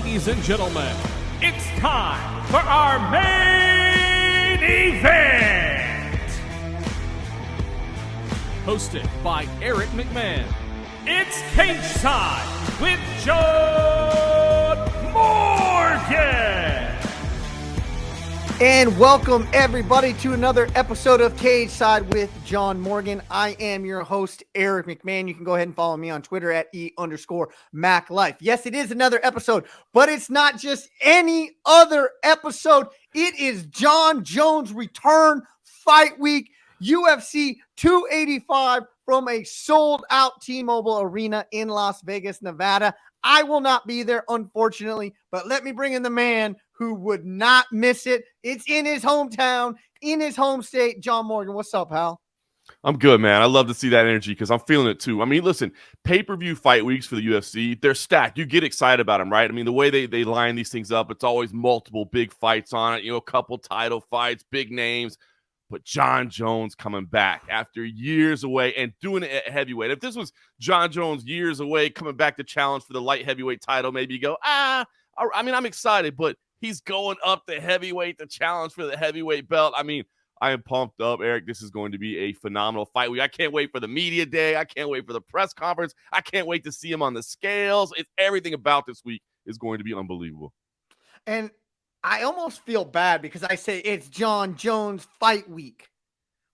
Ladies and gentlemen, it's time for our main event! Hosted by Eric McMahon, it's Cageside with Jon Morgan! And welcome everybody to another episode of Cageside with Jon Morgan. I am your host, Eric McMahon. You can go ahead and follow me on Twitter at @E_MacLife. Yes, it is another episode, but it's not just any other episode. It is Jon Jones' return fight week, UFC 285 from a sold-out T-Mobile Arena in Las Vegas, Nevada. I will not be there, unfortunately, but let me bring in the man who would not miss it. It's in his hometown, in his home state. Jon Morgan, what's up, pal? I'm good, man. I love to see that energy because I'm feeling it too. I mean, listen, pay-per-view fight weeks for the UFC, they're stacked. You get excited about them, right? I mean, the way they line these things up, it's always multiple big fights on it, a couple title fights, big names. But Jon Jones coming back after years away and doing it at heavyweight. If this was Jon Jones years away, coming back to challenge for the light heavyweight title, maybe you go, I mean, I'm excited, but he's going up to heavyweight to challenge for the heavyweight belt. I mean, I am pumped up, Eric. This is going to be a phenomenal fight week. I can't wait for the media day. I can't wait for the press conference. I can't wait to see him on the scales. Everything about this week is going to be unbelievable. And I almost feel bad because I say it's Jon Jones fight week,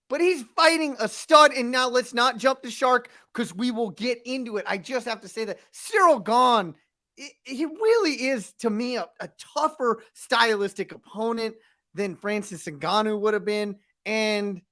but he's fighting a stud. And now let's not jump the shark because we will get into it. I just have to say that Ciryl Gane, he really is, to me, a tougher stylistic opponent than Francis Ngannou would have been. And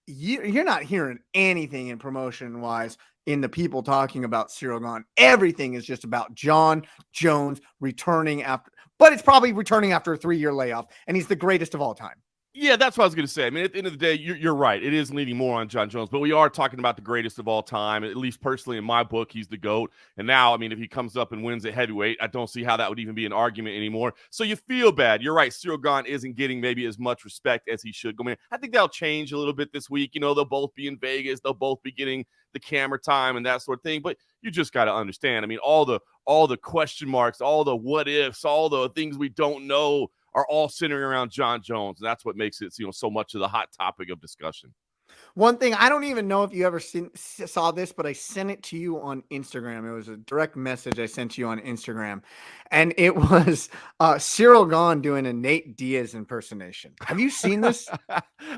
you're not hearing anything in promotion-wise in the people talking about Ciryl Gane. Everything is just about Jon Jones returning after, but it's probably returning after a 3-year layoff, and he's the greatest of all time. Yeah, that's what I was going to say. I mean, at the end of the day, you're right. It is leaning more on Jon Jones, but we are talking about the greatest of all time. At least personally, in my book, he's the GOAT. And now, I mean, if he comes up and wins at heavyweight, I don't see how that would even be an argument anymore. So you feel bad. You're right. Ciryl Gane isn't getting maybe as much respect as he should. I mean, I think that'll change a little bit this week. They'll both be in Vegas. They'll both be getting the camera time and that sort of thing. But you just got to understand. I mean, all the question marks, all the what ifs, all the things we don't know are all centering around Jon Jones. And that's what makes it, so much of the hot topic of discussion. One thing, I don't even know if you ever saw this, but I sent it to you on Instagram. It was a direct message I sent to you on Instagram. And it was Ciryl Gane doing a Nate Diaz impersonation. Have you seen this?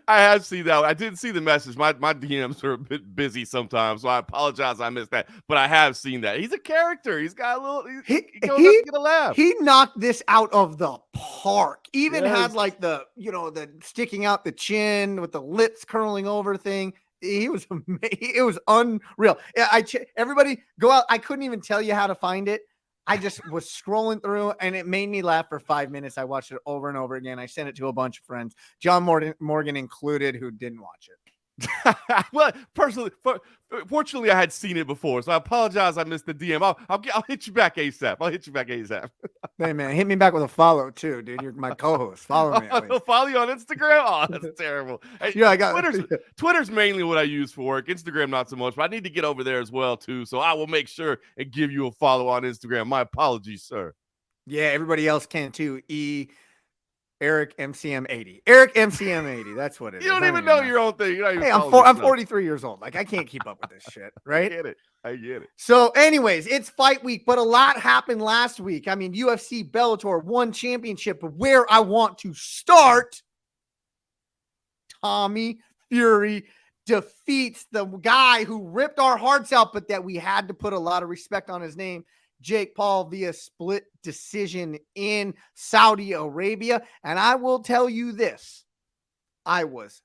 I have seen that. I didn't see the message. My DMs are a bit busy sometimes, so I apologize I missed that. But I have seen that. He's a character. He's got a little, he goes up to get a laugh. He knocked this out of the park. Even had like the sticking out the chin with the lips curling over thing. He was amazing. It was unreal. Everybody go out. I couldn't even tell you how to find it. I just was scrolling through and it made me laugh for 5 minutes. I watched it over and over again. I sent it to a bunch of friends, Jon Morgan included, who didn't watch it. Well, personally, fortunately, I had seen it before, so I apologize. I missed the DM. I'll hit you back ASAP. Hey man, hit me back with a follow too, dude. You're my co-host. Follow me. I'll follow you on Instagram. Oh, that's terrible. Hey, yeah, I got Twitter's mainly what I use for work. Instagram not so much, but I need to get over there as well too. So I will make sure and give you a follow on Instagram. My apologies, sir. Yeah, everybody else can too. Eric MCM80. Eric MCM80. That's what it is. You don't even know your own thing. Hey, I'm 43 years old. Like, I can't keep up with this shit, right? I get it. So, anyways, it's fight week, but a lot happened last week. I mean, UFC, Bellator, won championship. But where I want to start, Tommy Fury defeats the guy who ripped our hearts out, but that we had to put a lot of respect on his name, Jake Paul, via split decision in Saudi Arabia. And I will tell you this, I was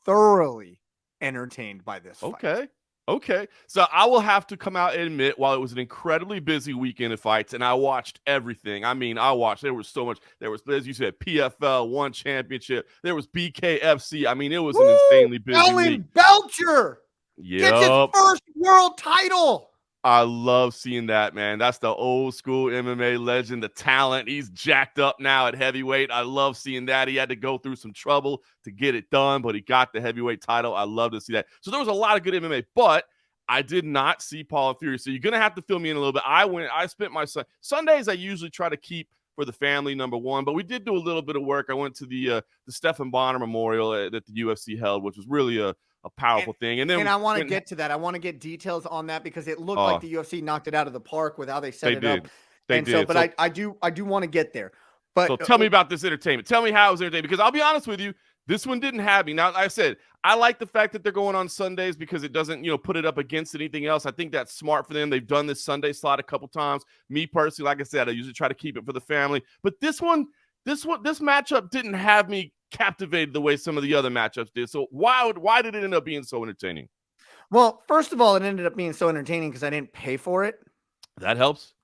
thoroughly entertained by this fight. Okay. So I will have to come out and admit, while it was an incredibly busy weekend of fights, and I watched everything. I mean, there was so much. There was, as you said, PFL, one championship. There was BKFC. I mean, it was an insanely busy week. Belcher gets his first world title. I love seeing that, man. That's the old school MMA legend, the talent. He's jacked up now at heavyweight. I love seeing that. He had to go through some trouble to get it done, but he got the heavyweight title. I love to see that. So there was a lot of good MMA, but I did not see Paul and Fury, so you're gonna have to fill me in a little bit. I spent my Sundays. I usually try to keep for the family, number one, but we did do a little bit of work. I went to the Stephan Bonnar Memorial that the UFC held, which was really a powerful thing. And then I want to get to that. I want to get details on that because it looked like the UFC knocked it out of the park with how they set it up. They did. But I do want to get there. But so tell me about this entertainment. Tell me how it was entertaining, because I'll be honest with you, this one didn't have me. Now, like I said, I like the fact that they're going on Sundays because it doesn't, put it up against anything else. I think that's smart for them. They've done this Sunday slot a couple times. Me personally, like I said, I usually try to keep it for the family. But this matchup didn't have me captivated the way some of the other matchups did. So why did it end up being so entertaining? Well, first of all, it ended up being so entertaining because I didn't pay for it. That helps.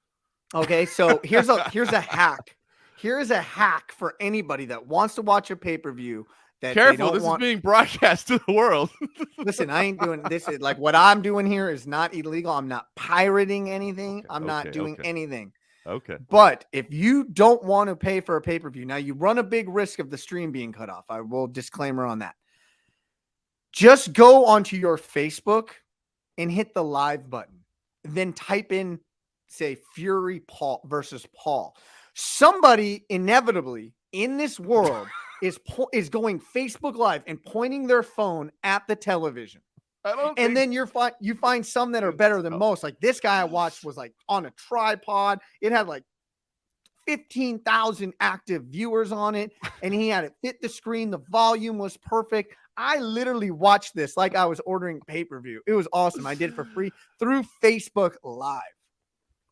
Okay, so here's a hack. Here is a hack for anybody that wants to watch a pay-per-view. Careful, this is being broadcast to the world. Listen, I ain't doing this. Is like what I'm doing here is not illegal. I'm not pirating anything. I'm not doing anything. Okay. But if you don't want to pay for a pay-per-view, now you run a big risk of the stream being cut off. I will disclaimer on that. Just go onto your Facebook and hit the live button. Then type in, say, Fury Paul versus Paul. Somebody inevitably in this world is going Facebook Live and pointing their phone at the television. Then you find some that are better than most. Like this guy I watched was like on a tripod. It had like 15,000 active viewers on it, and he had it fit the screen. The volume was perfect. I literally watched this like I was ordering pay-per-view. It was awesome. I did it for free through Facebook Live.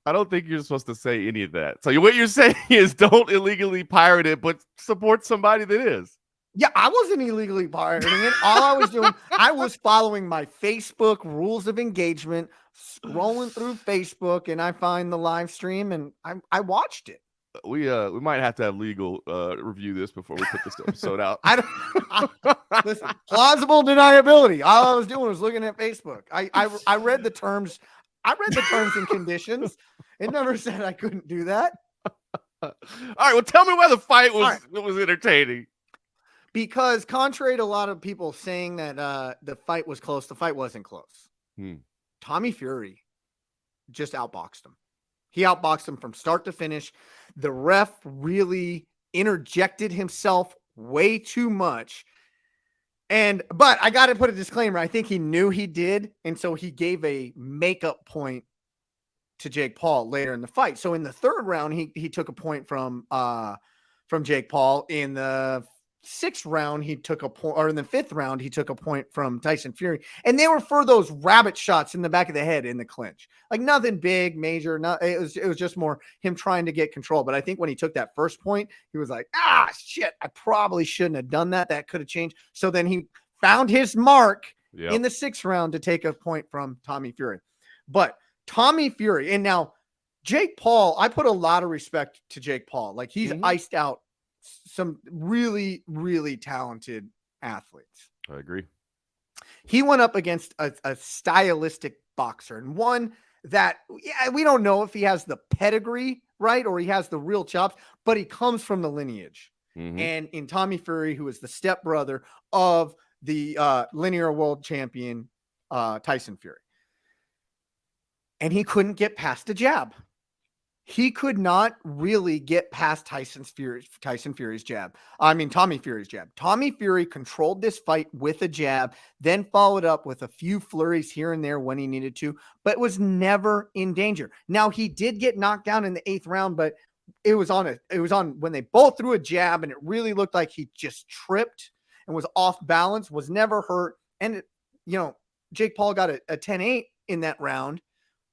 I don't think you're supposed to say any of that. So what you're saying is don't illegally pirate it, but support somebody that is. Yeah, I wasn't illegally pirating it. All I was doing, I was following my Facebook rules of engagement, scrolling through Facebook, and I find the live stream, and I watched it. We might have to have legal review this before we put this episode out. Listen, plausible deniability. All I was doing was looking at Facebook. I read the terms. I read the terms and conditions. It never said I couldn't do that. All right. Well, tell me why the fight was entertaining. Because contrary to a lot of people saying that the fight was close, the fight wasn't close. Tommy Fury just outboxed him. He outboxed him from start to finish. The ref really interjected himself way too much. But I got to put a disclaimer. I think he knew he did. And so he gave a makeup point to Jake Paul later in the fight. So in the third round, he took a point from Jake Paul. In the sixth round, he took a point, or in the fifth round, he took a point from Tyson Fury. And they were for those rabbit shots in the back of the head in the clinch. Like nothing big, major. It was just more him trying to get control. But I think when he took that first point, he was like, shit, I probably shouldn't have done that. That could have changed. So then he found his mark in the sixth round to take a point from Tommy Fury. But Tommy Fury, and now Jake Paul, I put a lot of respect to Jake Paul. Like he's iced out some really, really talented athletes. I agree. He went up against a stylistic boxer, and one that we don't know if he has the pedigree, right? Or he has the real chops, but he comes from the lineage. And in Tommy Fury, who is the stepbrother of the linear world champion, Tyson Fury. And he couldn't get past a jab. He could not really get past Tommy Fury's jab. Tommy Fury controlled this fight with a jab, then followed up with a few flurries here and there when he needed to, but was never in danger. Now he did get knocked down in the eighth round, but it was on when they both threw a jab, and it really looked like he just tripped and was off balance, was never hurt. And Jake Paul got a 10-8 in that round.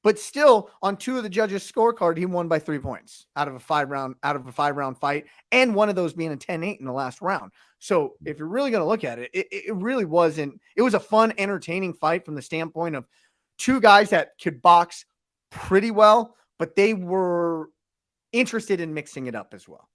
But still, on two of the judges' scorecard, he won by 3 points out of a five round fight, and one of those being a 10-8 in the last round. So if you're really going to look at it, it really wasn't. It was a fun, entertaining fight from the standpoint of two guys that could box pretty well, but they were interested in mixing it up as well.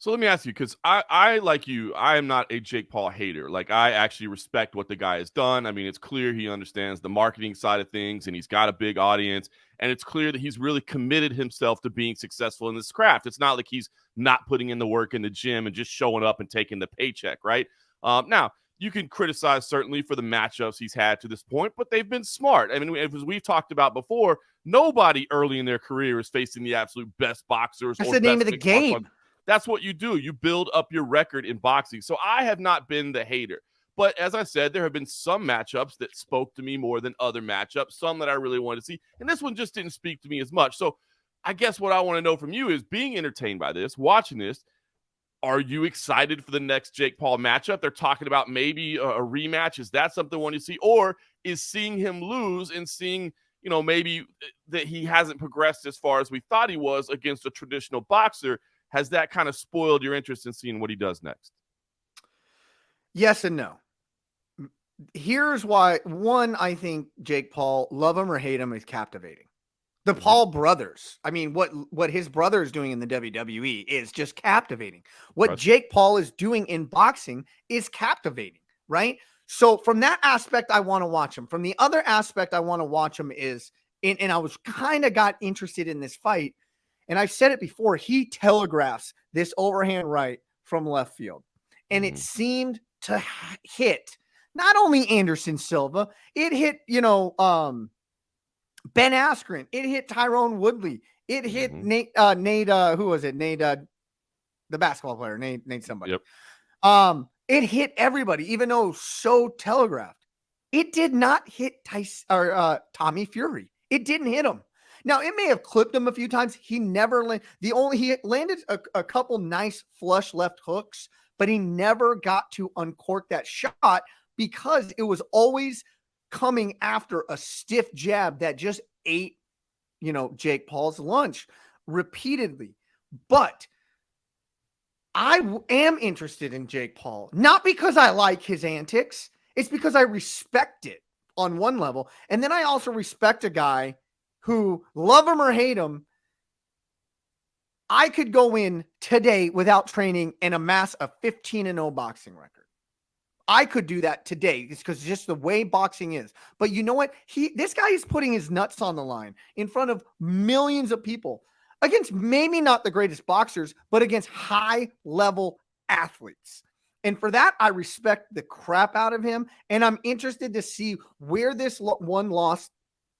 So let me ask you, because I like you, I am not a Jake Paul hater. Like, I actually respect what the guy has done. I mean, it's clear he understands the marketing side of things, and he's got a big audience, and it's clear that he's really committed himself to being successful in this craft. It's not like he's not putting in the work in the gym and just showing up and taking the paycheck, right? Now, you can criticize certainly for the matchups he's had to this point, but they've been smart. I mean, as we've talked about before, nobody early in their career is facing the absolute best boxers. That's or the name of best the mixed martial game. arts. That's what you do. You build up your record in boxing. So I have not been the hater. But as I said, there have been some matchups that spoke to me more than other matchups, some that I really wanted to see. And this one just didn't speak to me as much. So I guess what I want to know from you is, being entertained by this, watching this, are you excited for the next Jake Paul matchup? They're talking about maybe a rematch. Is that something one you see? Or is seeing him lose and seeing, maybe that he hasn't progressed as far as we thought he was against a traditional boxer, has that kind of spoiled your interest in seeing what he does next? Yes and no. Here's why. One, I think Jake Paul, love him or hate him, is captivating. The Paul brothers. I mean, what his brother is doing in the WWE is just captivating. What Jake Paul is doing in boxing is captivating, right? So from that aspect, I want to watch him. From the other aspect, I want to watch him is, and I was kind of got interested in this fight, and I've said it before, he telegraphs this overhand right from left field, and it seemed to hit not only Anderson Silva, it hit, Ben Askren. It hit Tyrone Woodley. It hit Nate, who was it? Nate, the basketball player, Nate somebody. Yep. It hit everybody, even though so telegraphed. It did not hit Tommy Fury. It didn't hit him. Now, it may have clipped him a few times. He never landed. He landed a couple nice flush left hooks, but he never got to uncork that shot because it was always coming after a stiff jab that just ate, Jake Paul's lunch repeatedly. But I am interested in Jake Paul, not because I like his antics. It's because I respect it on one level. And then I also respect a guy who, love him or hate him, I could go in today without training and amass a 15-0 boxing record. I could do that today. It's because just the way boxing is. But you know what? This guy is putting his nuts on the line in front of millions of people against maybe not the greatest boxers, but against high-level athletes. And for that, I respect the crap out of him. And I'm interested to see where this one loss,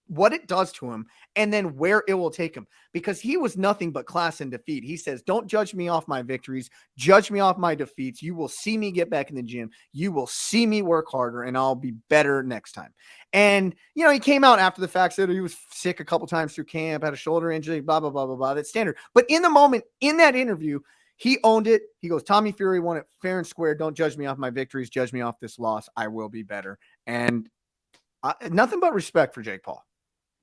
what it does to him, and then where it will take him, because he was nothing but class and defeat. He says, don't judge me off my victories, judge me off my defeats. You will see me get back in the gym. You will see me work harder, and I'll be better next time. And, he came out after the fact, said he was sick a couple times through camp, had a shoulder injury, blah, blah, blah, blah, blah. That's standard. But in the moment, in that interview, he owned it. He goes, Tommy Fury won it fair and square. Don't judge me off my victories. Judge me off this loss. I will be better. And nothing but respect for Jake Paul.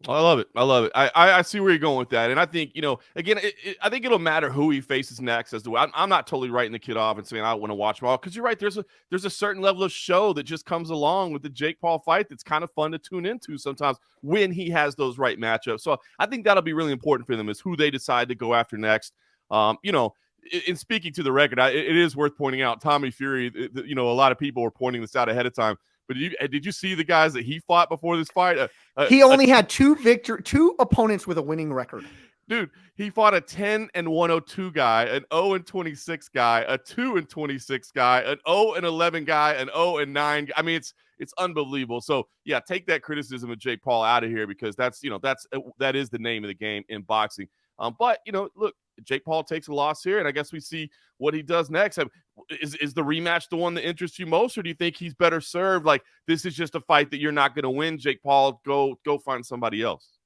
I love it. I love it. I see where you're going with that. And I think, again, I think it'll matter who he faces next. I'm not totally writing the kid off and saying I want to watch him all, because you're right. There's a certain level of show that just comes along with the Jake Paul fight that's kind of fun to tune into sometimes when he has those right matchups. So I think that'll be really important for them, is who they decide to go after next. In speaking to the record, it is worth pointing out, Tommy Fury, a lot of people were pointing this out ahead of time. But did you see the guys that he fought before this fight? He only had two opponents with a winning record. Dude, he fought a 10-102 guy, an 0-26 guy, a 2-26 guy, an 0-11 guy, an 0-9 guy. I mean, it's unbelievable. So yeah, take that criticism of Jake Paul out of here, because that is the name of the game in boxing. But look, Jake Paul takes a loss here, and I guess we see what he does next. Is the rematch the one that interests you most, or do you think he's better served? Like, this is just a fight that you're not going to win, Jake Paul. Go find somebody else.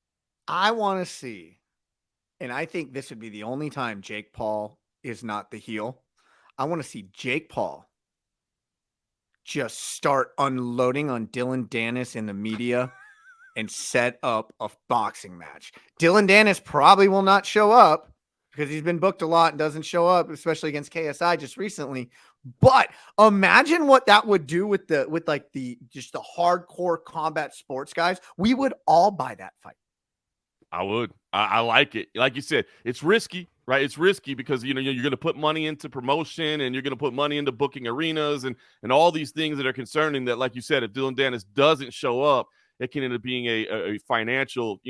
I want to see, and I think this would be the only time Jake Paul is not the heel. I want to see Jake Paul just start unloading on Dylan Dennis in the media and set up a boxing match. Dylan Dennis probably will not show up, because he's been booked a lot and doesn't show up, especially against KSI just recently. But imagine what that would do with the hardcore combat sports guys. We would all buy that fight. I would. I like it. Like you said, it's risky, right? It's risky because you're going to put money into promotion, and you're going to put money into booking arenas and all these things that are concerning. That, like you said, if Dylan Dennis doesn't show up, it can end up being a financial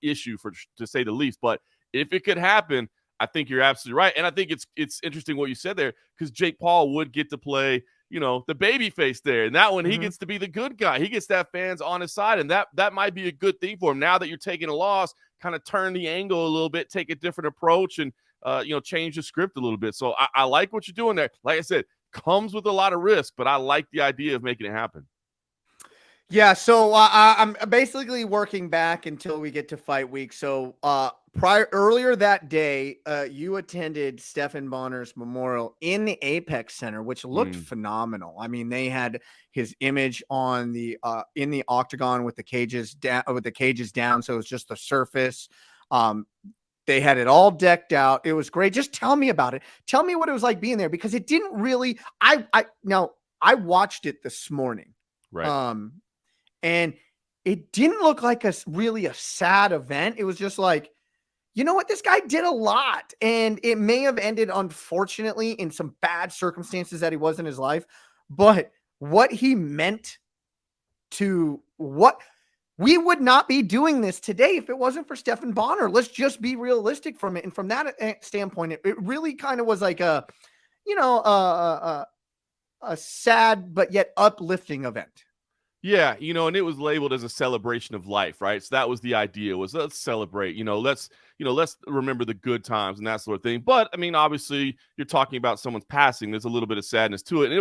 issue, to say the least. But if it could happen, I think you're absolutely right. And I think it's interesting what you said there, because Jake Paul would get to play, the baby face there. And that one, he Mhm. gets to be the good guy. He gets to have fans on his side. And that might be a good thing for him. Now that you're taking a loss, kind of turn the angle a little bit, take a different approach, and, change the script a little bit. So I like what you're doing there. Like I said, comes with a lot of risk, but I like the idea of making it happen. Yeah, so I'm basically working back until we get to fight week. So earlier that day, you attended Stephan Bonnar's memorial in the Apex Center, which looked phenomenal. I mean, they had his image on the in the octagon with the cages down, so it was just the surface. They had it all decked out. It was great. Just tell me about it. Tell me what it was like being there, because it didn't really. I watched it this morning. Right. And it didn't look like really a sad event. It was just like, you know what? This guy did a lot, and it may have ended, unfortunately, in some bad circumstances that he was in his life. But what he meant to we would not be doing this today if it wasn't for Stephan Bonnar. Let's just be realistic from it. And from that standpoint, it really kind of was like a sad but yet uplifting event. Yeah, and it was labeled as a celebration of life, right? So that was the idea, was let's celebrate, let's remember the good times and that sort of thing. But I mean, obviously you're talking about someone's passing. There's a little bit of sadness to it. And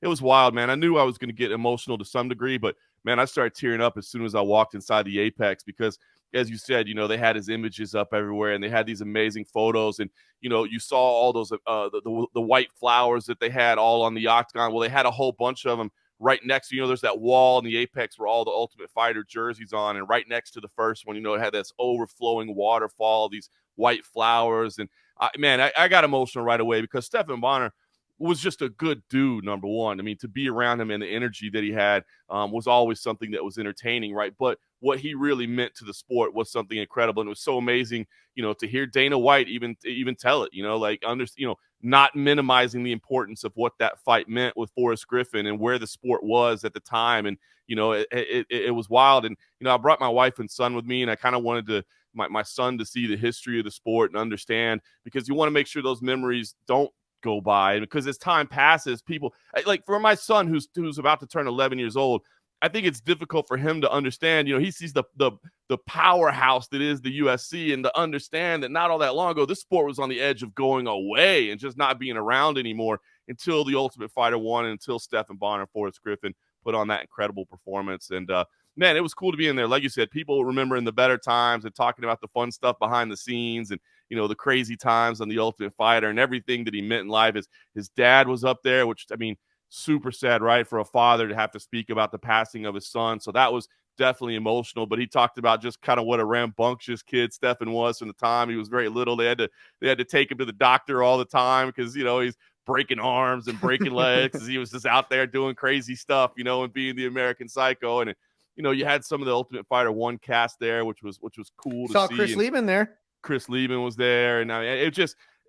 it was wild, man. I knew I was going to get emotional to some degree, but man, I started tearing up as soon as I walked inside the Apex, because as you said, they had his images up everywhere, and they had these amazing photos, and you saw all those the white flowers that they had all on the octagon. Well, they had a whole bunch of them right next to, there's that wall in the Apex where all the Ultimate Fighter jerseys on, and right next to the first one, it had this overflowing waterfall, these white flowers. And I got emotional right away, because Stephan Bonnar was just a good dude, number one. I mean, to be around him and the energy that he had was always something that was entertaining, right? But what he really meant to the sport was something incredible. And it was so amazing, to hear Dana White even tell it, not minimizing the importance of what that fight meant with Forrest Griffin and where the sport was at the time. And, it was wild. And, I brought my wife and son with me, and I kind of wanted my son to see the history of the sport and understand, because you want to make sure those memories don't go by. Because as time passes, people, like for my son who's about to turn 11 years old, I think it's difficult for him to understand. He sees the powerhouse that is the UFC, and to understand that not all that long ago, this sport was on the edge of going away and just not being around anymore, until the Ultimate Fighter won, and until Stephan Bonnar and Forrest Griffin put on that incredible performance. And man, it was cool to be in there. Like you said, people remembering the better times and talking about the fun stuff behind the scenes, and the crazy times on the Ultimate Fighter and everything that he meant in life. His dad was up there, which, I mean, super sad, right, for a father to have to speak about the passing of his son. So that was definitely emotional. But he talked about just kind of what a rambunctious kid Stephan was from the time he was very little. They had to take him to the doctor all the time, because he's breaking arms and breaking legs, because he was just out there doing crazy stuff, and being the American Psycho. And you had some of the Ultimate Fighter 1 cast there, which was cool to Saw see. Chris Lieben there. Chris Lieben was there, and I mean,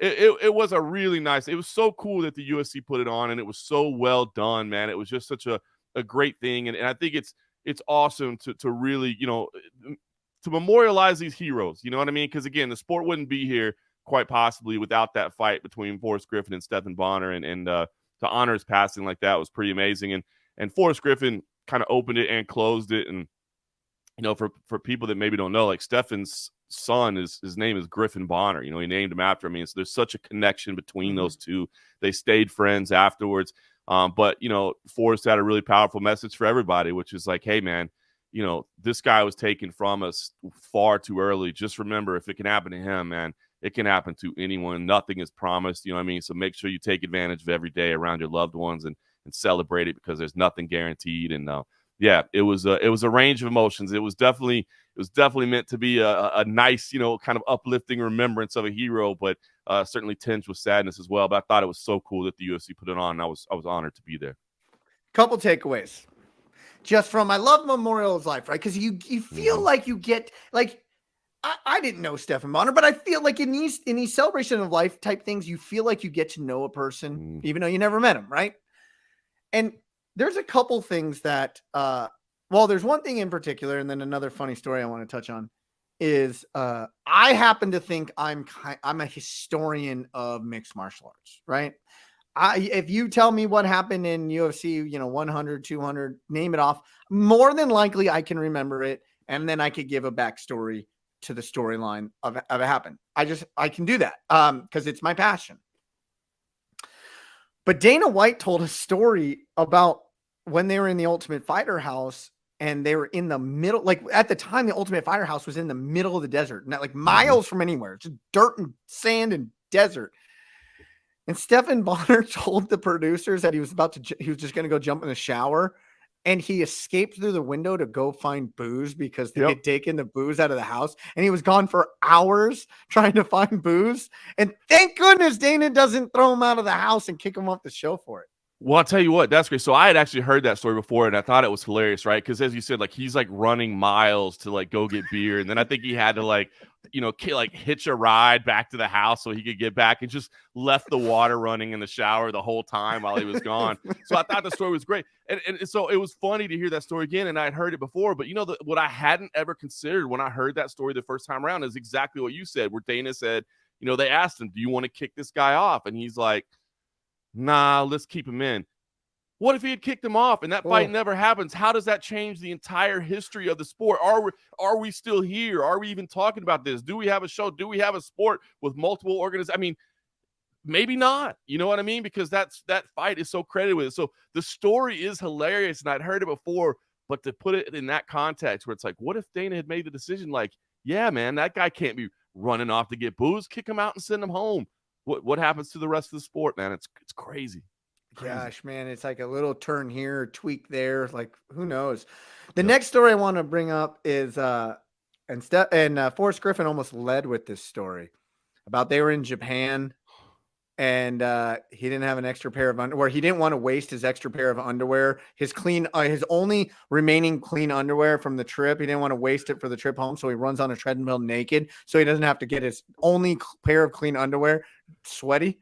it was a really nice. It was so cool that the UFC put it on, and it was so well done, man. It was just such a great thing, and I think it's awesome to really to memorialize these heroes. You know what I mean? Because again, the sport wouldn't be here quite possibly without that fight between Forrest Griffin and Stephan Bonnar, and to honor his passing like that was pretty amazing. And Forrest Griffin kind of opened it and closed it, and for people that maybe don't know, like Stephan's son, his name is Griffin Bonnar. He named him after him. I mean, so there's such a connection between those two. They stayed friends afterwards. But Forrest had a really powerful message for everybody, which is like, hey man, this guy was taken from us far too early. Just remember, if it can happen to him, man, it can happen to anyone. Nothing is promised. You know what I mean? So make sure you take advantage of every day around your loved ones, and celebrate it, because there's nothing guaranteed. And yeah, it was a range of emotions. It was definitely meant to be a nice, kind of uplifting remembrance of a hero, but certainly tinged with sadness as well. But I thought it was so cool that the UFC put it on, and I was honored to be there. Couple takeaways just from, I love Memorial's life, right? Because you feel like you get, like, I didn't know Stephan Bonnar, but I feel like in these celebration of life type things, you feel like you get to know a person, even though you never met him, right? And there's a couple things that, there's one thing in particular, and then another funny story I want to touch on is, I happen to think I'm a historian of mixed martial arts, right? If you tell me what happened in UFC, 100, 200, name it off, more than likely I can remember it, and then I could give a backstory to the storyline of it happened. I can do that because it's my passion. But Dana White told a story about when they were in the Ultimate Fighter house, and they were in the middle, like at the time, the Ultimate Fighter house was in the middle of the desert, not like miles from anywhere, just dirt and sand and desert. And Stephan Bonnar told the producers that he was just going to go jump in the shower, and he escaped through the window to go find booze because they had taken the booze out of the house, and he was gone for hours trying to find booze. And thank goodness Dana doesn't throw him out of the house and kick him off the show for it. Well, I'll tell you what, that's great. So I had actually heard that story before, and I thought it was hilarious, right? Because as you said, like he's like running miles to like go get beer, and then I think he had to like hitch a ride back to the house so he could get back, and just left the water running in the shower the whole time while he was gone. So I thought the story was great, and so it was funny to hear that story again, and I'd heard it before, but what I hadn't ever considered when I heard that story the first time around is exactly what you said, where Dana said, they asked him, "Do you want to kick this guy off?" And he's like, "Nah, let's keep him in." What if he had kicked him off and that fight never happens? How does that change the entire history of the sport? Are we still here? Are we even talking about this? Do we have a show? Do we have a sport with multiple organizations? I mean, maybe not. You know what I mean? Because that fight is so credited with it. So the story is hilarious, and I'd heard it before, but to put it in that context where it's like, what if Dana had made the decision like, yeah, man, that guy can't be running off to get booze. Kick him out and send him home. What happens to the rest of the sport, man? It's crazy. Gosh, man, it's like a little turn here, tweak there. Like, who knows? The next story I want to bring up is Forrest Griffin almost led with this story about they were in Japan, and he didn't have an extra pair of underwear. He didn't want to waste his extra pair of underwear, his only remaining clean underwear from the trip. He didn't want to waste it for the trip home, so he runs on a treadmill naked, so he doesn't have to get his only pair of clean underwear sweaty.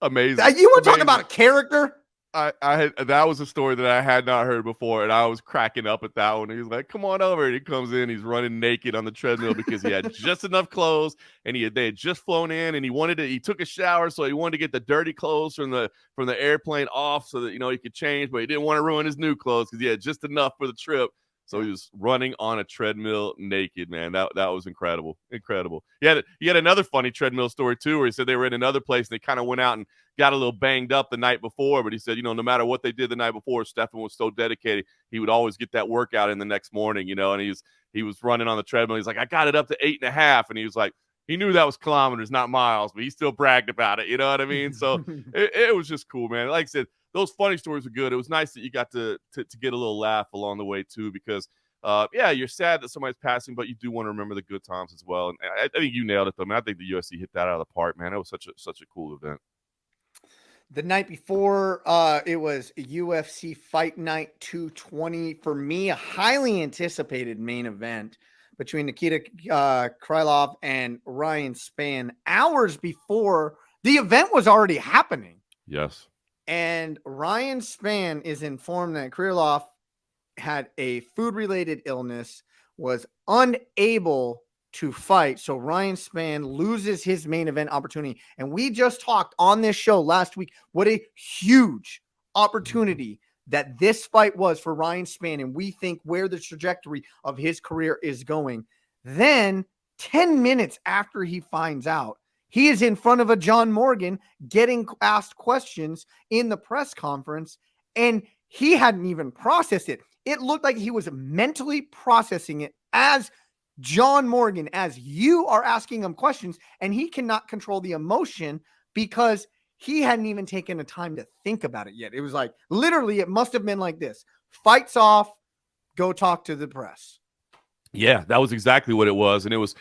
Amazing. You want to talk about a character? That was a story that I had not heard before, and I was cracking up at that one. He was like, "Come on over." And he comes in, he's running naked on the treadmill because he had just enough clothes, and they had just flown in, and he took a shower, so he wanted to get the dirty clothes from the airplane off so that he could change, but he didn't want to ruin his new clothes because he had just enough for the trip. So he was running on a treadmill naked, man. That was incredible. Incredible. He had another funny treadmill story too, where he said they were in another place and they kind of went out and got a little banged up the night before. But he said, no matter what they did the night before, Stephan was so dedicated, he would always get that workout in the next morning, and he was running on the treadmill. He's like, "I got it up to 8.5." And he was like, he knew that was kilometers, not miles, but he still bragged about it. You know what I mean? So it was just cool, man. Like I said, those funny stories are good. It was nice that you got to get a little laugh along the way too, because you're sad that somebody's passing, but you do want to remember the good times as well. And I think you nailed it though, man. I think the UFC hit that out of the park, man. It was such a cool event. The night before, it was UFC Fight Night 220. For me, a highly anticipated main event between Nikita Krylov and Ryan Spann. Hours before the event was already happening. Yes. And Ryan Spann is informed that Krylov had a food-related illness, was unable to fight. So Ryan Spann loses his main event opportunity. And we just talked on this show last week what a huge opportunity that this fight was for Ryan Spann. And we think where the trajectory of his career is going. Then 10 minutes after he finds out, he is in front of a John Morgan getting asked questions in the press conference, and he hadn't even processed it. It looked like he was mentally processing it as John Morgan, as you are asking him questions, and he cannot control the emotion because he hadn't even taken the time to think about it yet. It was like, literally, it must have been like this. Fights off, go talk to the press. Yeah, that was exactly what it was. And it was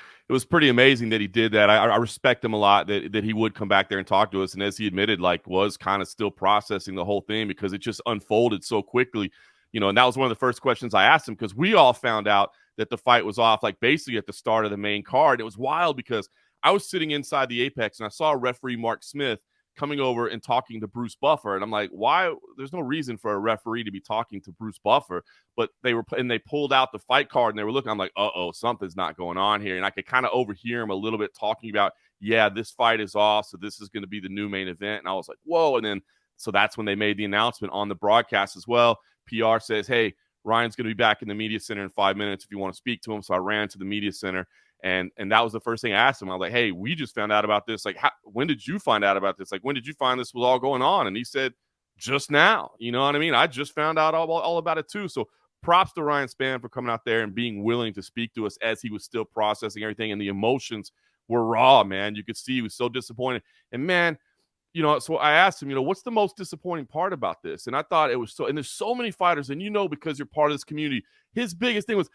pretty amazing that he did that. I respect him a lot that he would come back there and talk to us. And as he admitted, like, was kind of still processing the whole thing because it just unfolded so quickly, and that was one of the first questions I asked him, because we all found out that the fight was off, like basically at the start of the main card. It was wild because I was sitting inside the Apex and I saw referee Mark Smith coming over and talking to Bruce Buffer. And I'm like, why? There's no reason for a referee to be talking to Bruce Buffer. But they pulled out the fight card and they were looking. I'm like, uh-oh, something's not going on here. And I could kind of overhear him a little bit talking about, yeah, this fight is off, so this is going to be the new main event. And I was like, whoa. And then, so that's when they made the announcement on the broadcast as well. PR says, hey, Ryan's going to be back in the media center in 5 minutes if you want to speak to him. So I ran to the media center. And that was the first thing I asked him. I was like, hey, we just found out about this. Like, when did you find out about this? Like, when did you find this was all going on? And he said, just now. You know what I mean? I just found out all about it too. So props to Ryan Spann for coming out there and being willing to speak to us as he was still processing everything. And the emotions were raw, man. You could see he was so disappointed. And, man, you know, so I asked him, you know, what's the most disappointing part about this? And I thought it was so, and there's so many fighters, and you know, because you're part of this community, his biggest thing was,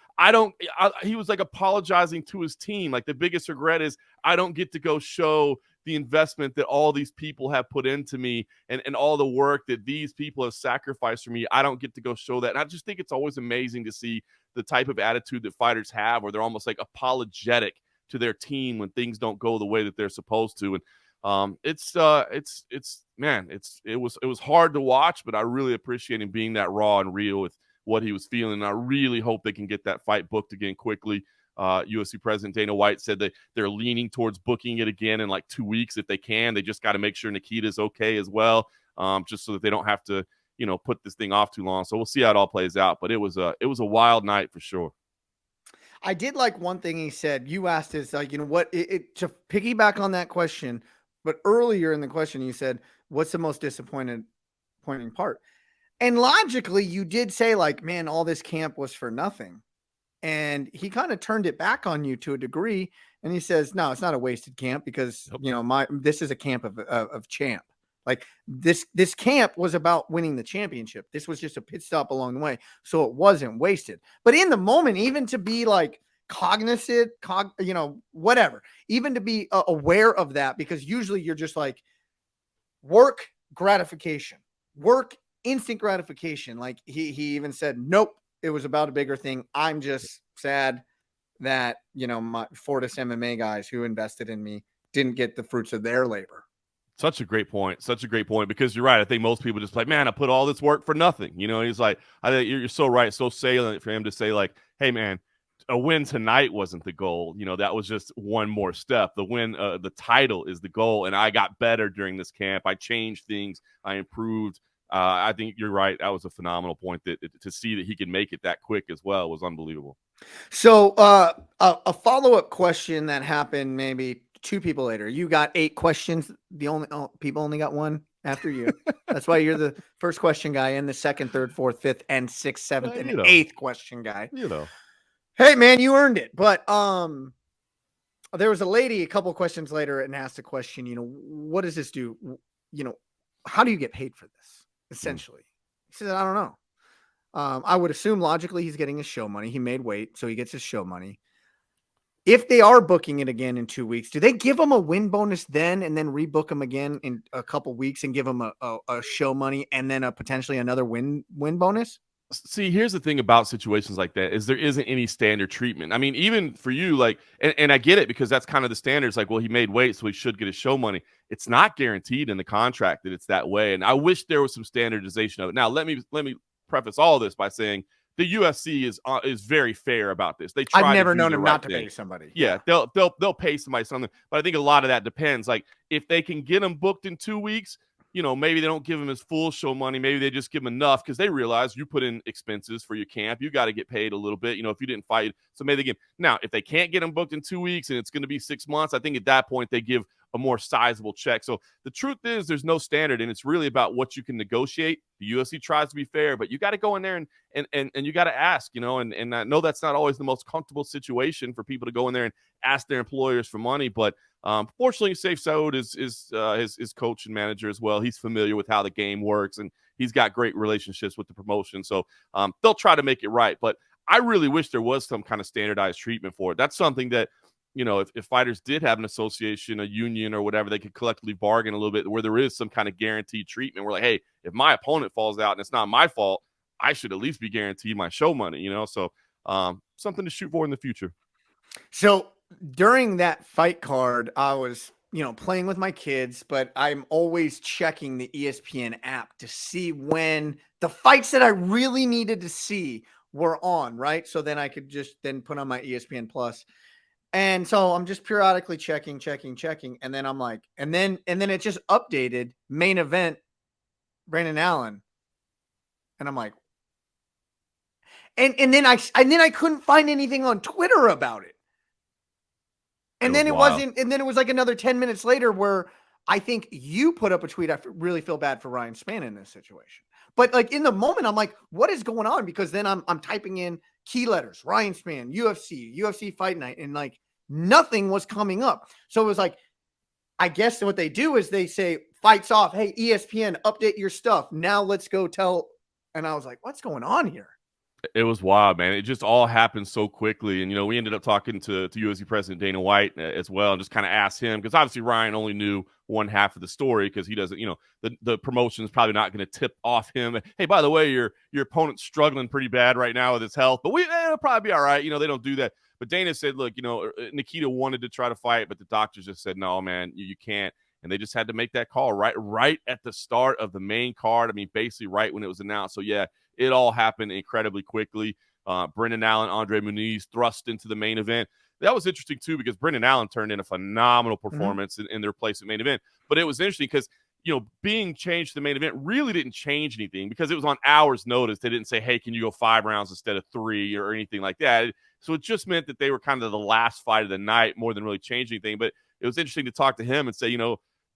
he was like apologizing to his team. Like, the biggest regret is I don't get to go show the investment that all these people have put into me and all the work that these people have sacrificed for me. I don't get to go show that. And I just think it's always amazing to see the type of attitude that fighters have, where they're almost like apologetic to their team when things don't go the way that they're supposed to. And it was hard to watch, but I really appreciate him being that raw and real with what he was feeling. And I really hope they can get that fight booked again quickly. UFC President Dana White said that they're leaning towards booking it again in like 2 weeks if they can. They just got to make sure Nikita's okay as well, just so that they don't have to, you know, put this thing off too long. So we'll see how it all plays out. But it was a wild night for sure. I did like one thing he said. You asked is like, you know what, to piggyback on that question, but earlier in the question, you said, what's the most disappointing part? And logically, you did say like, man, all this camp was for nothing. And he kind of turned it back on you to a degree. And he says, no, it's not a wasted camp because, you know, this is a camp of champ. Like this camp was about winning the championship. This was just a pit stop along the way. So it wasn't wasted. But in the moment, even to be like cognizant, you know, whatever, even to be aware of that, because usually you're just like work gratification, work instant gratification. Like he even said, nope, it was about a bigger thing. I'm just sad that, you know, my Fortis MMA guys who invested in me didn't get the fruits of their labor. Such a great point. Such a great point, because you're right. I think most people just like, man, I put all this work for nothing. You know, he's like, I think you're so right. So salient for him to say like, hey man, a win tonight wasn't the goal. You know, that was just one more step. The win, the title is the goal. And I got better during this camp. I changed things. I improved. I think you're right. That was a phenomenal point. That to see that he could make it that quick as well was unbelievable. So a follow-up question that happened maybe 2 people later. You got 8 questions. People only got 1 after you. That's why you're the first question guy and the 2nd, 3rd, 4th, 5th, and 6th, 7th, and 8th question guy. You know. Hey man, you earned it. But there was a lady a couple questions later and asked a question, you know, what does this do? You know, how do you get paid for this? Essentially. He said, I don't know. I would assume logically he's getting his show money. He made weight, so he gets his show money. If they are booking it again in 2 weeks, do they give him a win bonus then and then rebook him again in a couple weeks and give him a show money and then potentially another win bonus? See, here's the thing about situations like that is there isn't any standard treatment. I mean, even for you, like, and I get it because that's kind of the standards. Like, well, he made weight, so he should get his show money. It's not guaranteed in the contract that it's that way. And I wish there was some standardization of it. Now, let me preface all this by saying the UFC is very fair about this. They try. I've never to do known the him right not to thing. pay somebody. Yeah, they'll pay somebody something, but I think a lot of that depends. Like, if they can get him booked in 2 weeks, you know, maybe they don't give him his full show money. Maybe they just give him enough because they realize you put in expenses for your camp. You got to get paid a little bit, you know, if you didn't fight. So maybe they give. Now, if they can't get him booked in 2 weeks and it's going to be 6 months, I think at that point they give a more sizable check. So the truth is there's no standard, and it's really about what you can negotiate. The UFC tries to be fair, but you got to go in there and you got to ask, you know, and I know that's not always the most comfortable situation for people to go in there and ask their employers for money, but fortunately, Saif Saud is his coach and manager as well. He's familiar with how the game works, and he's got great relationships with the promotion. So they'll try to make it right. But I really wish there was some kind of standardized treatment for it. That's something that, you know, if fighters did have an association, a union or whatever, they could collectively bargain a little bit where there is some kind of guaranteed treatment. We're like, hey, if my opponent falls out and it's not my fault, I should at least be guaranteed my show money, you know? So something to shoot for in the future. So during that fight card, I was playing with my kids, but I'm always checking the ESPN app to see when the fights that I really needed to see were on, right? So then I could just then put on my ESPN Plus. And so I'm just periodically checking. And then I'm like, and then it just updated main event, Brandon Allen. And I'm like, and then I couldn't find anything on Twitter about it. And then it wasn't, and then it was like another 10 minutes later where I think you put up a tweet. I really feel bad for Ryan Spann in this situation. But like in the moment, I'm like, what is going on? Because then I'm typing in key letters, Ryan Spann, UFC Fight Night, and like nothing was coming up. So it was like, I guess what they do is they say, fights off. Hey, ESPN, update your stuff. Now let's go tell. And I was like, what's going on here? It was wild, man. It just all happened so quickly. And, we ended up talking to UFC President Dana White as well, and just kind of asked him, because obviously Ryan only knew one half of the story, because he doesn't, the promotion is probably not going to tip off him. Hey, by the way, your opponent's struggling pretty bad right now with his health, but it'll probably be all right. They don't do that. But Dana said, look, Nikita wanted to try to fight, but the doctors just said, no, man, you can't. And they just had to make that call right at the start of the main card. I mean, basically right when it was announced. So, yeah, it all happened incredibly quickly. Brendan Allen, Andre Muniz thrust into the main event. That was interesting, too, because Brendan Allen turned in a phenomenal performance in their place at main event. But it was interesting because, being changed to the main event really didn't change anything, because it was on hours' notice. They didn't say, hey, can you go 5 rounds instead of 3 or anything like that. So it just meant that they were kind of the last fight of the night more than really change anything. But it was interesting to talk to him and say,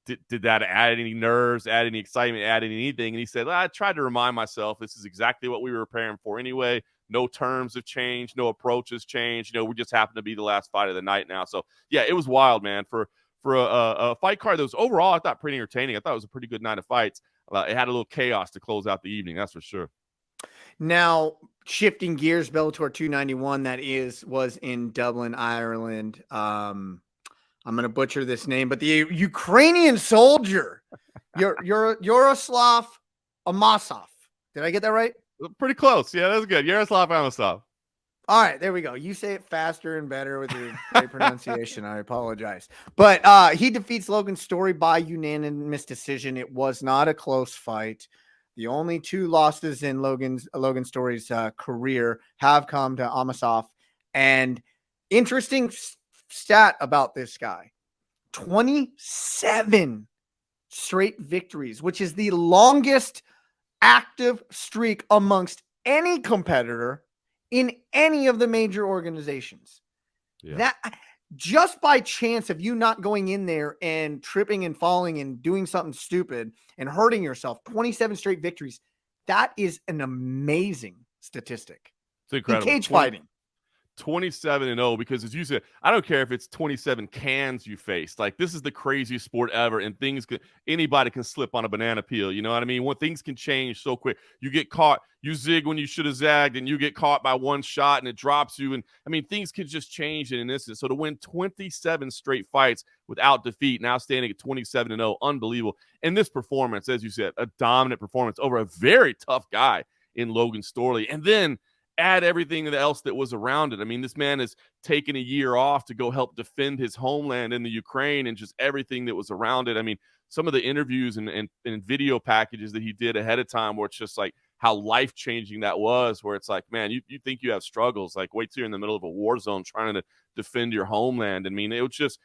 did that add any nerves, add any excitement, add anything? And he said, I tried to remind myself this is exactly what we were preparing for anyway. No terms have changed. No approaches changed. We just happen to be the last fight of the night now. So, yeah, it was wild, man. For a fight card that was overall, I thought, pretty entertaining. I thought it was a pretty good night of fights. It had a little chaos to close out the evening, that's for sure. Now, shifting gears, Bellator 291, was in Dublin, Ireland. I'm going to butcher this name, but the Ukrainian soldier, Yaroslav Amosov. Did I get that right? Pretty close. Yeah, that was good. Yaroslav Amosov. All right, there we go. You say it faster and better with your great pronunciation. I apologize. But he defeats Logan Story by unanimous decision. It was not a close fight. The only 2 losses in Logan Story's career have come to Amosov. And interesting stat about this guy, 27 straight victories, which is the longest active streak amongst any competitor in any of the major organizations. Yeah. That just by chance of you not going in there and tripping and falling and doing something stupid and hurting yourself, 27 straight victories. That is an amazing statistic. It's incredible. In cage fighting. 27-0, because as you said, I don't care if it's 27 cans you faced. Like, this is the craziest sport ever, and anybody can slip on a banana peel. You know what I mean? When things can change so quick, you get caught, you zig when you should have zagged, and you get caught by one shot and it drops you. And I mean, things can just change in an instant. So to win 27 straight fights without defeat, now standing at 27-0, unbelievable. And this performance, as you said, a dominant performance over a very tough guy in Logan Storley. And then add everything else that was around it. I mean, this man has taken a year off to go help defend his homeland in the Ukraine, and just everything that was around it. I mean, some of the interviews and video packages that he did ahead of time, where it's just like how life-changing that was, where it's like, man, you think you have struggles. Like, wait till you're in the middle of a war zone trying to defend your homeland. I mean, it was just,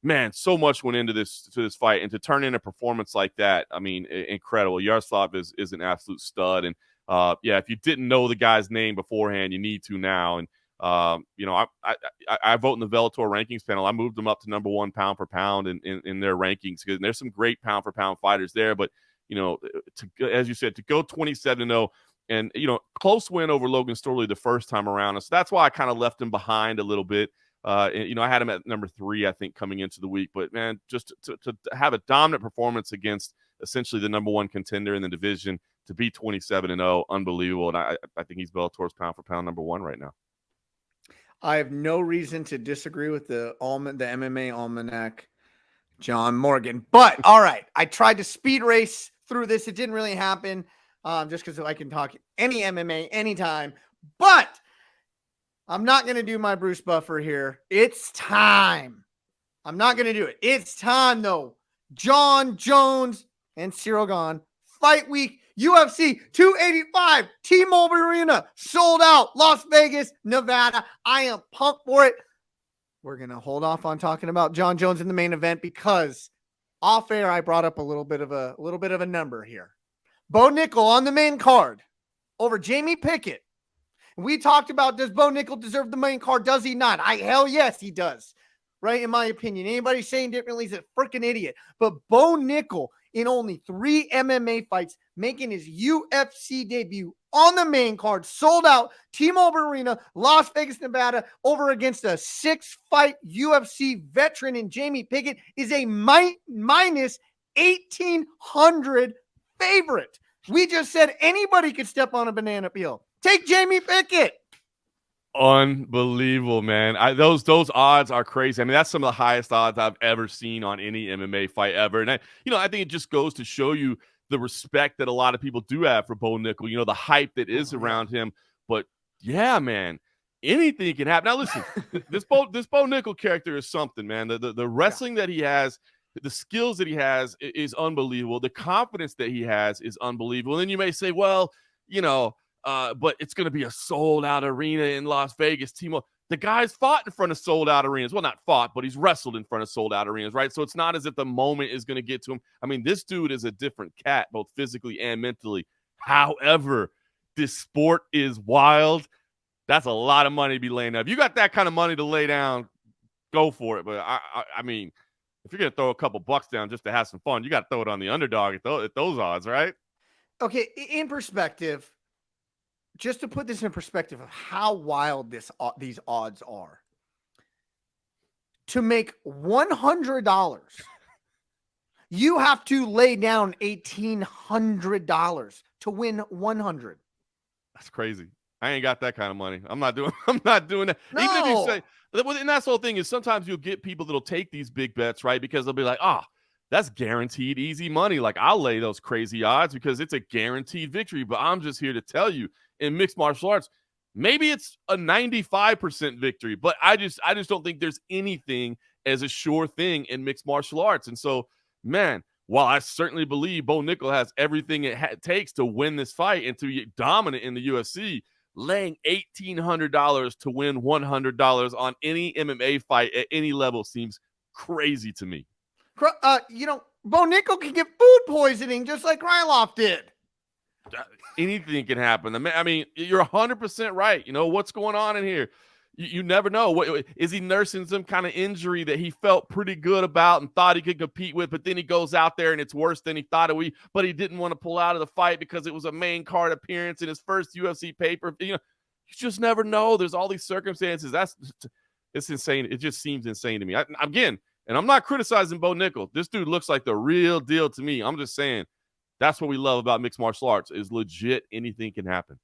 man, so much went into this fight, and to turn in a performance like that, I mean, incredible. Yaroslav is an absolute stud. And yeah, if you didn't know the guy's name beforehand, you need to now. And I vote in the Bellator rankings panel. I moved them up to number 1 pound for pound in their rankings, because there's some great pound for pound fighters there. But as you said, to go 27-0 and close win over Logan Storley the first time around, so that's why I kind of left him behind a little bit. I had him at number 3, I think, coming into the week. But man, just to have a dominant performance against essentially the number 1 contender in the division, to be 27-0, unbelievable. And I think he's Bellator's pound for pound number 1 right now. I have no reason to disagree with the MMA Almanac, John Morgan. But all right, I tried to speed race through this. It didn't really happen, just because I can talk any MMA anytime. But I'm not going to do my Bruce Buffer here. It's time. I'm not going to do it. It's time, though. Jon Jones and Ciryl Gane. Fight week, UFC 285, T-Mobile Arena, sold out, Las Vegas, Nevada. I am pumped for it. We're going to hold off on talking about Jon Jones in the main event because off air, I brought up a little bit of a number here. Bo Nickel on the main card over Jamie Pickett. We talked about, does Bo Nickel deserve the main card? Does he not? Hell yes, he does. Right? In my opinion. Anybody saying differently is a freaking idiot. But Bo Nickel in only 3 MMA fights, making his UFC debut on the main card, sold out, T-Mobile Arena, Las Vegas, Nevada, over against a 6-fight UFC veteran in Jamie Pickett, is a minus 1,800 favorite. We just said anybody could step on a banana peel. Take Jamie Pickett. Unbelievable, man. Those odds are crazy. I mean, that's some of the highest odds I've ever seen on any MMA fight ever. And I think it just goes to show you the respect that a lot of people do have for Bo Nickel, the hype that is around him. But yeah, man, anything can happen. Now listen, this Bo Nickel character is something, man. The wrestling that he has, the skills that he has is unbelievable. The confidence that he has is unbelievable. And then you may say, well, but it's going to be a sold-out arena in Las Vegas. The guy's fought in front of sold-out arenas. Well, not fought, but he's wrestled in front of sold-out arenas, right? So it's not as if the moment is going to get to him. I mean, this dude is a different cat, both physically and mentally. However, this sport is wild. That's a lot of money to be laying down. If you got that kind of money to lay down, go for it. But, I mean, if you're going to throw a couple bucks down just to have some fun, you got to throw it on the underdog at those odds, right? Okay, in perspective, just to put this in perspective of how wild these odds are. To make $100, you have to lay down $1,800 to win 100. That's crazy. I ain't got that kind of money. I'm not doing that. No. Even if you say, and that's the whole thing is sometimes you'll get people that'll take these big bets, right? Because they'll be like, that's guaranteed easy money. Like I'll lay those crazy odds because it's a guaranteed victory. But I'm just here to tell you, in mixed martial arts, maybe it's a 95% victory, but I just don't think there's anything as a sure thing in mixed martial arts. And so, man, while I certainly believe Bo Nickel has everything it takes to win this fight and to be dominant in the UFC, laying $1,800 to win $100 on any MMA fight at any level seems crazy to me. Bo Nickel can get food poisoning just like Krylov did. Anything can happen. I mean, you're 100% right. What's going on in here? You never know. Is he nursing some kind of injury that he felt pretty good about and thought he could compete with, but then he goes out there and it's worse than he thought it would, but he didn't want to pull out of the fight because it was a main card appearance in his first UFC paper. You just never know. There's all these circumstances. It's insane. It just seems insane to me. Again, and I'm not criticizing Bo Nickel. This dude looks like the real deal to me. I'm just saying, that's what we love about mixed martial arts is legit. Anything can happen.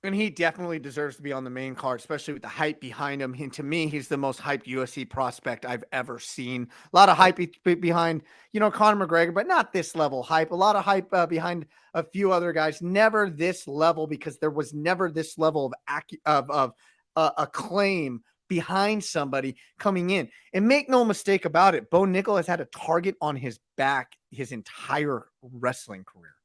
And he definitely deserves to be on the main card, especially with the hype behind him. And to me, he's the most hyped UFC prospect I've ever seen. A lot of hype behind, Conor McGregor, but not this level hype. A lot of hype behind a few other guys. Never this level because there was never this level of acclaim behind somebody coming in. And make no mistake about it, Bo Nickel has had a target on his back his entire wrestling career.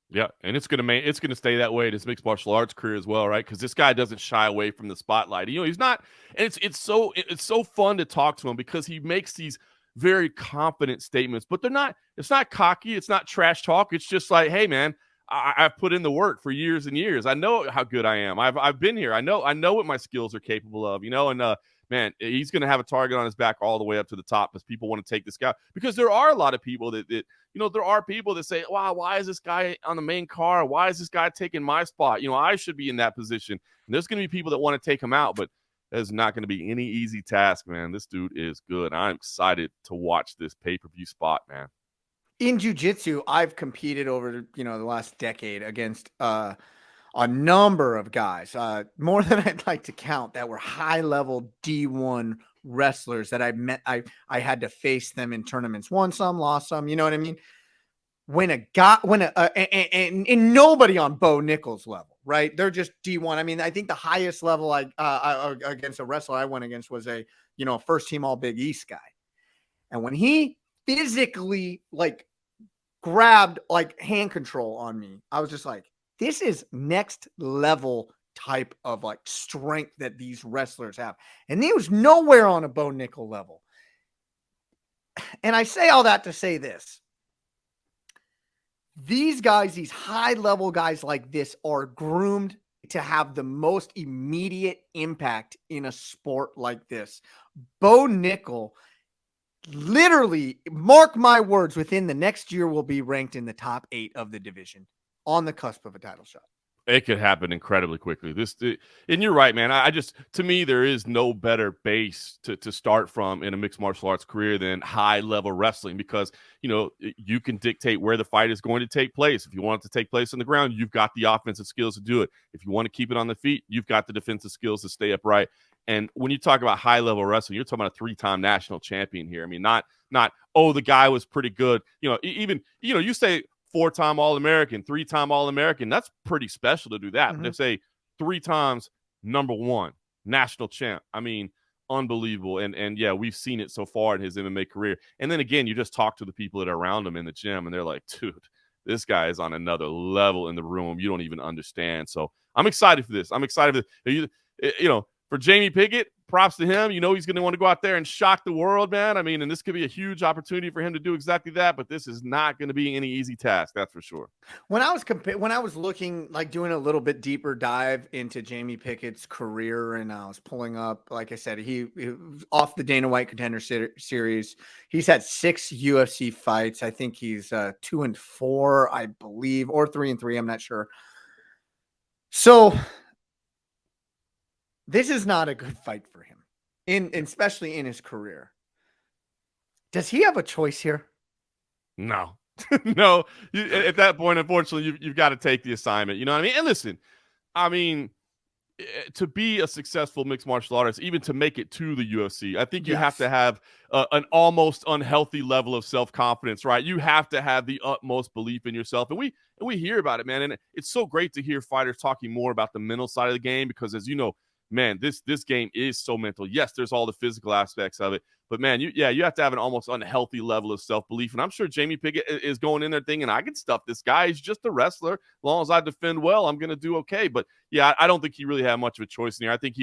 Yeah, and it's gonna stay that way in his mixed martial arts career as well, right? Because this guy doesn't shy away from the spotlight. He's not, and it's so fun to talk to him because he makes these very confident statements, but it's not cocky, it's not trash talk. It's just like, hey man, I've put in the work for years and years. I know how good I am. I've been here. I know what my skills are capable of, and man, he's going to have a target on his back all the way up to the top as people want to take this guy, because there are a lot of people that there are people that say, wow, why is this guy on the main card? Why is this guy taking my spot? I should be in that position. And there's going to be people that want to take him out, but there's not going to be any easy task, man. This dude is good. I'm excited to watch this pay-per-view spot, man. In jiu-jitsu, I've competed over, the last decade against a number of guys, more than I'd like to count, that were high-level D1 wrestlers that I met. I had to face them in tournaments, won some, lost some, you know what I mean? And nobody on Bo Nickel's level, right? They're just D1. I mean, I think the highest level I against a wrestler I went against was a first-team All-Big East guy. And when he physically like grabbed like hand control on me, I was just like, this is next level type of like strength that these wrestlers have. And he was nowhere on a Bo Nickel level. And I say all that to say this. These guys, these high level guys like this are groomed to have the most immediate impact in a sport like this. Bo Nickel, literally, mark my words, within the next year will be ranked in the top 8 of the division, on the cusp of a title shot. It could happen incredibly quickly. And you're right, man. I just, to me, there is no better base to start from in a mixed martial arts career than high level wrestling, because, you know, you can dictate where the fight is going to take place. If you want it to take place on the ground, you've got the offensive skills to do it. If you want to keep it on the feet, you've got the defensive skills to stay upright. And when you talk about high level wrestling, you're talking about a 3-time national champion here. I mean, not, oh, the guy was pretty good. You know, even, you know, you say 4-time All-American, 3-time All-American. That's pretty special to do that. Mm-hmm. But they say 3 times #1 national champ. I mean, unbelievable. And yeah, we've seen it so far in his MMA career. And then again, you just talk to the people that are around him in the gym, and they're like, dude, this guy is on another level in the room. You don't even understand. So I'm excited for this. I'm excited for this. You know, for Jamie Pickett, props to him. You know, he's going to want to go out there and shock the world, man. I mean, and this could be a huge opportunity for him to do exactly that, but this is not going to be any easy task. That's for sure. When I was looking, like doing a little bit deeper dive into Jamie Pickett's career, and I was pulling up, like I said, he off the Dana White Contender Series. He's had 6 UFC fights. I think he's 2-4, I believe, or 3-3. I'm not sure. So this is not a good fight for him, especially in his career. Does he have a choice here? No. No. At that point, unfortunately, you've got to take the assignment. You know what I mean? And listen, I mean, to be a successful mixed martial artist, even to make it to the UFC, I think you have to have an almost unhealthy level of self-confidence, right? You have to have the utmost belief in yourself. And we hear about it, man. And it's so great to hear fighters talking more about the mental side of the game, because as you know, man, this game is so mental. Yes, there's all the physical aspects of it, but man, you have to have an almost unhealthy level of self-belief. And I'm sure Jamie Pickett is going in there thinking, I can stuff this guy. He's just a wrestler. As long as I defend well, I'm going to do okay. But yeah, I don't think he really had much of a choice in here. I think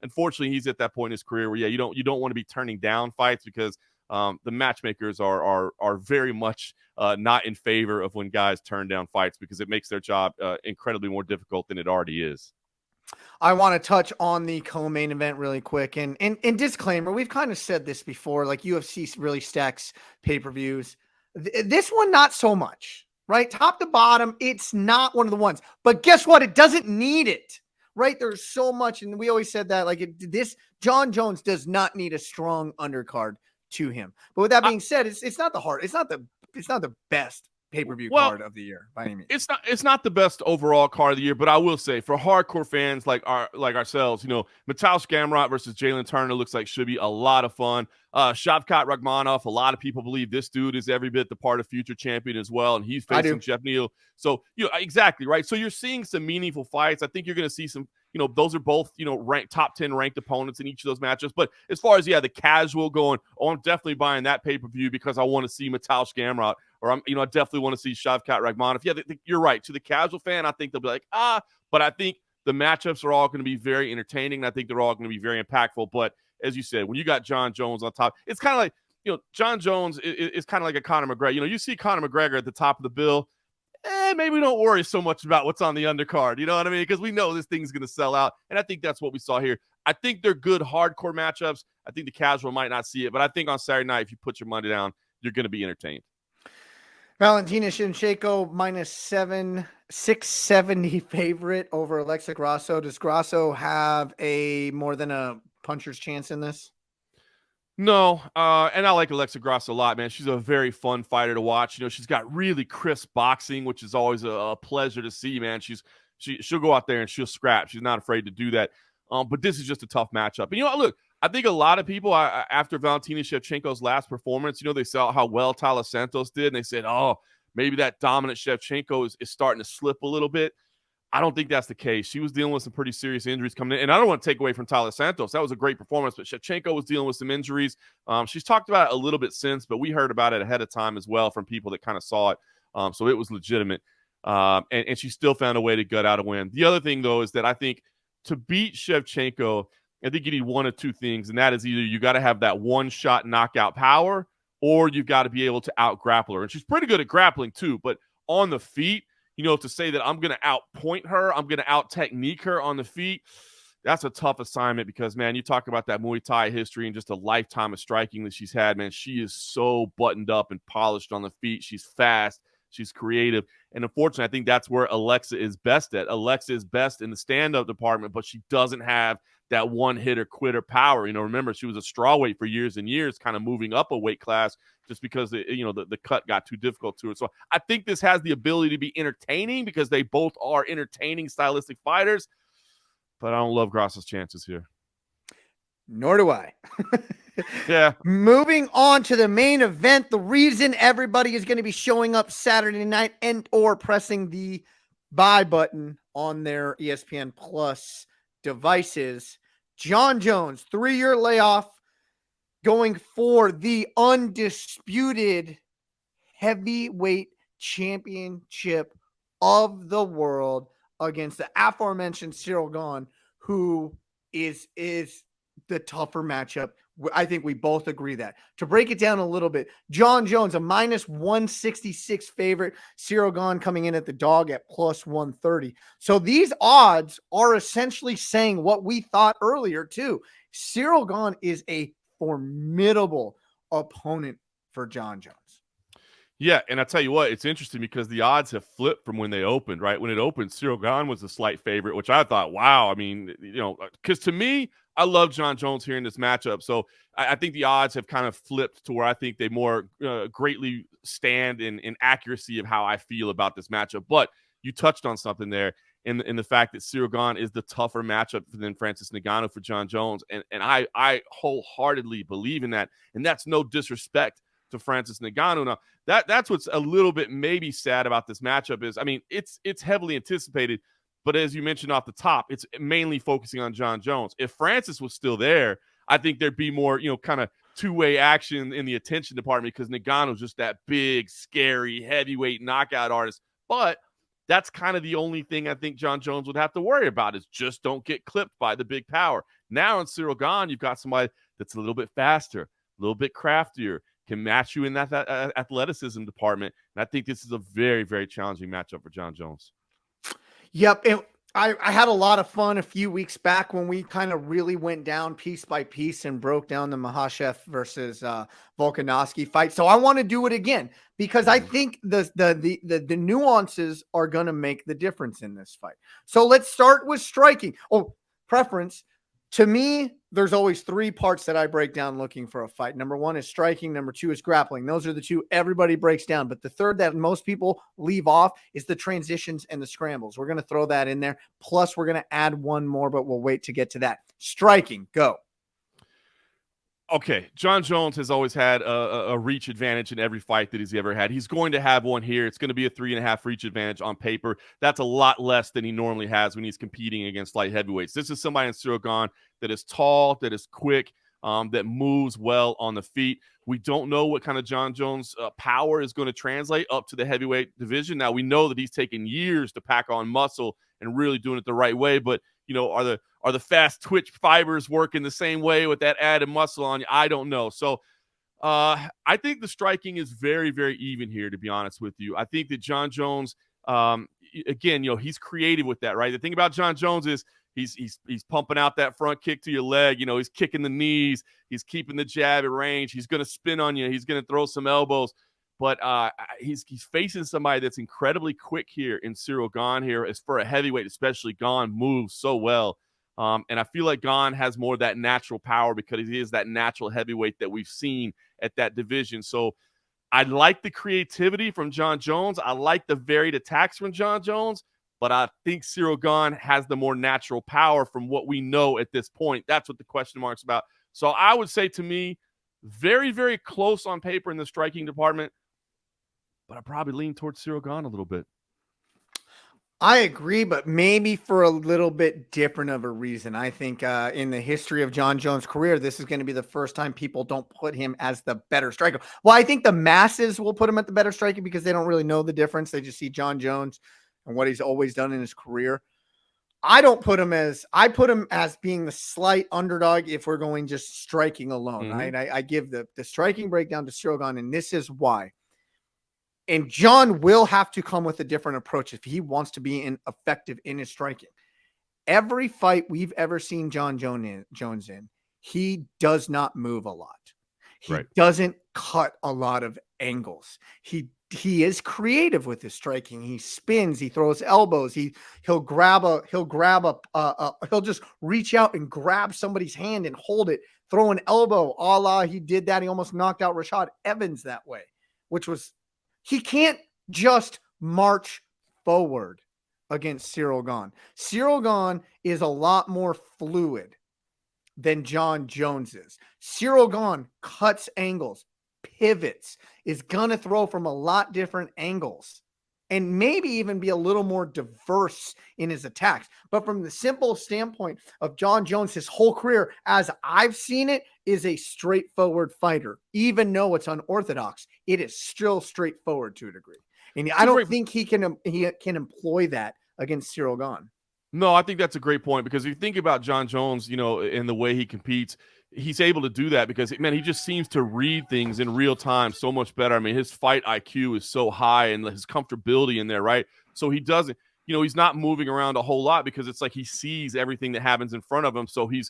unfortunately, he's at that point in his career where you don't want to be turning down fights, because the matchmakers are very much not in favor of when guys turn down fights, because it makes their job incredibly more difficult than it already is. I want to touch on the co-main event really quick. And disclaimer, we've kind of said this before, like UFC really stacks pay-per-views. This one, not so much, right? Top to bottom, it's not one of the ones. But guess what? It doesn't need it, right? There's so much. And we always said that, like, Jon Jones does not need a strong undercard to him. But with that being said, it's not the best pay-per-view card of the year by any means. It's not the best overall card of the year, but I will say, for hardcore fans like ourselves, Mateusz Gamrot versus Jalen Turner looks like should be a lot of fun. Shavkat Rakhmonov, a lot of people believe this dude is every bit the part of future champion as well, and he's facing Jeff Neal. So, exactly, right? So you're seeing some meaningful fights. I think you're going to see some, those are both, ranked top 10 ranked opponents in each of those matchups. But as far as, the casual going, I'm definitely buying that pay-per-view because I want to see Mateusz Gamrot, or I definitely want to see Shavkat Rakhmonov. Yeah, you're right. To the casual fan, I think they'll be like, but I think the matchups are all going to be very entertaining. And I think they're all going to be very impactful. But as you said, when you got Jon Jones on top, it's kind of like, Jon Jones is kind of like a Conor McGregor. You see Conor McGregor at the top of the bill, maybe we don't worry so much about what's on the undercard. You know what I mean? Because we know this thing's going to sell out. And I think that's what we saw here. I think they're good hardcore matchups. I think the casual might not see it. But I think on Saturday night, if you put your money down, you're going to be entertained. Valentina Shevchenko -670 favorite over Alexa Grasso. Does Grasso have a more than a puncher's chance in this? No, and I like Alexa Grasso a lot, man. She's a very fun fighter to watch. She's got really crisp boxing, which is always a pleasure to see, man. She'll go out there and she'll scrap. She's not afraid to do that. But this is just a tough matchup. And look, I think a lot of people after Valentina Shevchenko's last performance, they saw how well Taila Santos did, and they said, oh, maybe that dominant Shevchenko is starting to slip a little bit. I don't think that's the case. She was dealing with some pretty serious injuries coming in. And I don't want to take away from Tyler Santos. That was a great performance, but Shevchenko was dealing with some injuries. She's talked about it a little bit since, but we heard about it ahead of time as well from people that kind of saw it. So it was legitimate. And she still found a way to gut out a win. The other thing, though, is that I think to beat Shevchenko, I think you need one of two things, and that is either you got to have that one-shot knockout power or you've got to be able to out-grapple her. And she's pretty good at grappling, too, but on the feet, to say that I'm going to outpoint her, I'm going to out-technique her on the feet, that's a tough assignment because, man, you talk about that Muay Thai history and just a lifetime of striking that she's had, man. She is so buttoned up and polished on the feet. She's fast. She's creative. And unfortunately, I think that's where Alexa is best at. Alexa is best in the stand-up department, but she doesn't have that one-hitter quitter power. Remember, she was a strawweight for years and years, kind of moving up a weight class just because the cut got too difficult to her. So I think this has the ability to be entertaining because they both are entertaining stylistic fighters, but I don't love Grass's chances here. Nor do I. Yeah. Moving on to the main event, the reason everybody is going to be showing up Saturday night and or pressing the buy button on their ESPN Plus devices. Jon Jones, 3-year layoff, going for the undisputed heavyweight championship of the world against the aforementioned Ciryl Gane, who is the tougher matchup. I think we both agree that. To break it down a little bit, Jon Jones, a minus 166 favorite. Ciryl Gane coming in at the dog at plus 130. So these odds are essentially saying what we thought earlier too. Ciryl Gane is a formidable opponent for Jon Jones. Yeah, and I tell you what, it's interesting because the odds have flipped from when they opened, right? When it opened, Ciryl Gane was a slight favorite, which I thought, wow. I mean, because to me, I love Jon Jones here in this matchup. So I think the odds have kind of flipped to where I think they more greatly stand in accuracy of how I feel about this matchup. But you touched on something there in the fact that Ciryl Gane is the tougher matchup than Francis Ngannou for Jon Jones. And I wholeheartedly believe in that. And that's no disrespect to Francis Ngannou. Now, that's what's a little bit maybe sad about this matchup is, I mean, it's heavily anticipated, but as you mentioned off the top, it's mainly focusing on Jon Jones. If Francis was still there, I think there'd be more, kind of two-way action in the attention department because Ngannou's just that big, scary, heavyweight knockout artist. But that's kind of the only thing I think Jon Jones would have to worry about is just don't get clipped by the big power. Now in Ciryl Gane, you've got somebody that's a little bit faster, a little bit craftier, can match you in that athleticism department. And I think this is a very, very challenging matchup for Jon Jones. Yep. And I had a lot of fun a few weeks back when we kind of really went down piece by piece and broke down the Makhachev versus Volkanovski fight. So I want to do it again because I think the nuances are going to make the difference in this fight. So let's start with striking. Oh, preference. To me, there's always 3 parts that I break down looking for a fight. Number 1 is striking. Number 2 is grappling. Those are the 2 everybody breaks down. But the third that most people leave off is the transitions and the scrambles. We're going to throw that in there. Plus, we're going to add one more, but we'll wait to get to that. Striking, go. Okay, Jon Jones has always had a reach advantage in every fight that he's ever had. He's going to have one here. It's going to be a 3.5 reach advantage on paper. That's a lot less than he normally has when he's competing against light heavyweights. This is somebody in Ciryl Gane that is tall, that is quick, that moves well on the feet. We don't know what kind of Jon Jones power is going to translate up to the heavyweight division. Now, we know that he's taken years to pack on muscle and really doing it the right way, but are the fast twitch fibers working the same way with that added muscle on you? I don't know. So I think the striking is very, very even here, to be honest with you. I think that Jon Jones, again, he's creative with that, right? The thing about Jon Jones is he's pumping out that front kick to your leg. He's kicking the knees. He's keeping the jab at range. He's going to spin on you. He's going to throw some elbows. But he's facing somebody that's incredibly quick here in Ciryl Gane here. As for a heavyweight, especially, Gane moves so well. And I feel like Gane has more of that natural power because he is that natural heavyweight that we've seen at that division. So I like the creativity from Jon Jones. I like the varied attacks from Jon Jones. But I think Ciryl Gane has the more natural power from what we know at this point. That's what the question mark's about. So I would say, to me, very, very close on paper in the striking department. But I probably lean towards Ciryl Gane a little bit. I agree, but maybe for a little bit different of a reason. I think in the history of Jon Jones' career, this is going to be the first time people don't put him as the better striker. Well, I think the masses will put him at the better striker because they don't really know the difference. They just see Jon Jones and what he's always done in his career. I put him as being the slight underdog if we're going just striking alone. Mhm. Right? I give the striking breakdown to Ciryl Gane, and this is why. And Jon will have to come with a different approach if he wants to be effective in his striking. Every fight we've ever seen Jon Jones in, he does not move a lot. He Right. doesn't cut a lot of angles. He is creative with his striking. He spins, he throws elbows, he'll just reach out and grab somebody's hand and hold it, throw an elbow, a la he did that. He almost knocked out Rashad Evans that way, which was he can't just march forward against Ciryl Gane. Ciryl Gane is a lot more fluid than Jon Jones is. Ciryl Gane cuts angles, pivots, is going to throw from a lot different angles, and maybe even be a little more diverse in his attacks. But from the simple standpoint of Jon Jones, his whole career, as I've seen it, is a straightforward fighter. Even though it's unorthodox, it is still straightforward to a degree. And I don't think he can employ that against Ciryl Gane. No, I think that's a great point because if you think about Jon Jones, in the way he competes, he's able to do that because, man, he just seems to read things in real time so much better. I mean, his fight IQ is so high and his comfortability in there, right? So he doesn't, he's not moving around a whole lot because it's like he sees everything that happens in front of him. So he's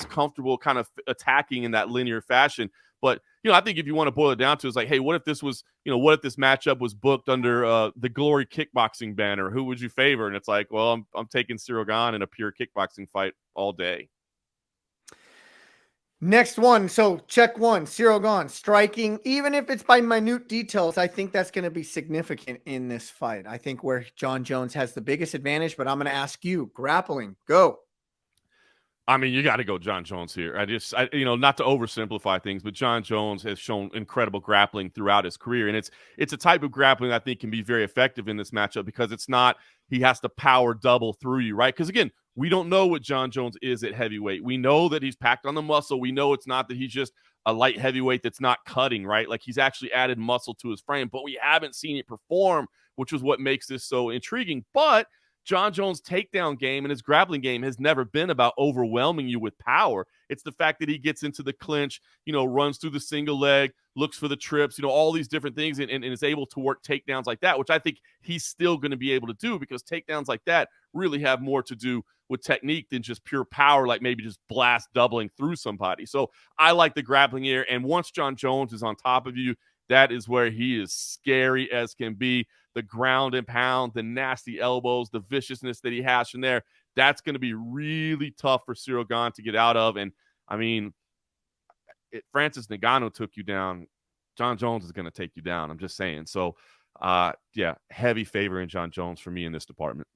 comfortable kind of attacking in that linear fashion. But, I think if you want to boil it down to, it's like, hey, what if this matchup was booked under the Glory kickboxing banner? Who would you favor? And it's like, well, I'm taking Ciryl Gane in a pure kickboxing fight all day. Next one. So check one, Ciryl Gane, striking, even if it's by minute details, I think that's going to be significant in this fight. I think where Jon Jones has the biggest advantage, but I'm going to ask you, grappling, go. I mean, you got to go Jon Jones here. Not to oversimplify things, but Jon Jones has shown incredible grappling throughout his career. And it's a type of grappling I think can be very effective in this matchup because it's not he has to power double through you, right? Because, again, we don't know what Jon Jones is at heavyweight. We know that he's packed on the muscle. We know it's not that he's just a light heavyweight that's not cutting, right? Like he's actually added muscle to his frame, but we haven't seen it perform, which was what makes this so intriguing. But Jon Jones' takedown game and his grappling game has never been about overwhelming you with power. It's the fact that he gets into the clinch, runs through the single leg, looks for the trips, all these different things, and is able to work takedowns like that, which I think he's still going to be able to do because takedowns like that really have more to do with technique than just pure power, like maybe just blast doubling through somebody. So I like the grappling here. And once Jon Jones is on top of you, that is where he is scary as can be. The ground and pound, the nasty elbows, the viciousness that he has from there, that's going to be really tough for Ciryl Gane to get out of. And, I mean, Francis Ngannou took you down. Jon Jones is going to take you down. I'm just saying. So, heavy favor in Jon Jones for me in this department.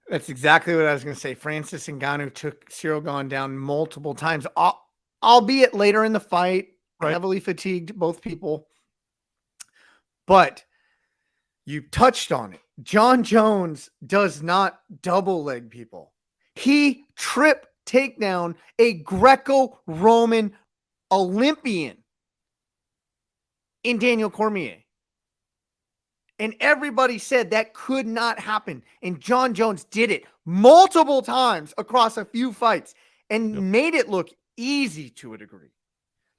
That's exactly what I was going to say. Francis Ngannou took Ciryl Gane down multiple times, albeit later in the fight, right. Heavily fatigued, both people. But you touched on it. Jon Jones does not double leg people. He trip takedown a Greco-Roman Olympian in Daniel Cormier. And everybody said that could not happen. And Jon Jones did it multiple times across a few fights and made it look easy to a degree.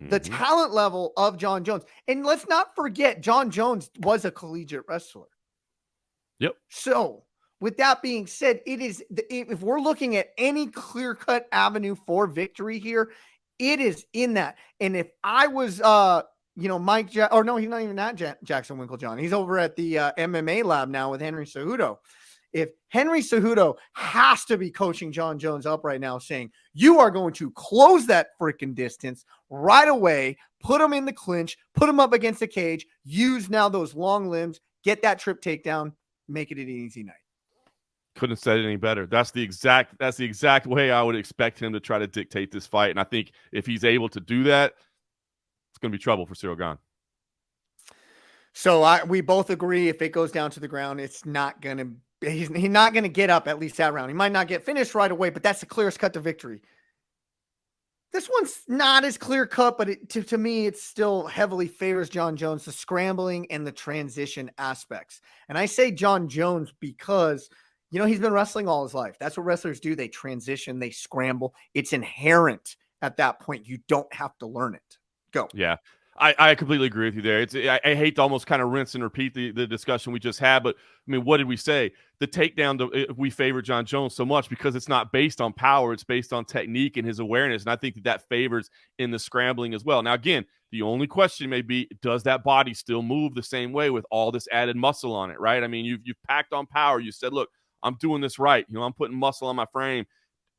The talent level of Jon Jones. And let's not forget, Jon Jones was a collegiate wrestler. Yep. So with that being said, if we're looking at any clear-cut avenue for victory here, it is in that. And if I was, Mike, he's not even at Jackson Winklejohn. He's over at the MMA lab now with Henry Cejudo. If Henry Cejudo has to be coaching Jon Jones up right now saying, you are going to close that freaking distance right away, put him in the clinch, put him up against the cage, use now those long limbs, get that trip takedown, make it an easy night. Couldn't have said it any better. That's the exact way I would expect him to try to dictate this fight. And I think if he's able to do that, it's going to be trouble for Ciryl Gane. So we both agree if it goes down to the ground, it's not going to He's not going to get up at least that round. He might not get finished right away, but that's the clearest cut to victory. This one's not as clear cut, but to me, it still heavily favors Jon Jones, the scrambling and the transition aspects. And I say Jon Jones because, he's been wrestling all his life. That's what wrestlers do. They transition, they scramble. It's inherent at that point. You don't have to learn it. Go. Yeah. I completely agree with you there. I hate to almost kind of rinse and repeat the discussion we just had, but I mean, what did we say? The takedown, we favor Jon Jones so much because it's not based on power. It's based on technique and his awareness. And I think that favors in the scrambling as well. Now, again, the only question may be, does that body still move the same way with all this added muscle on it, right? I mean, you've packed on power. You said, look, I'm doing this right. I'm putting muscle on my frame.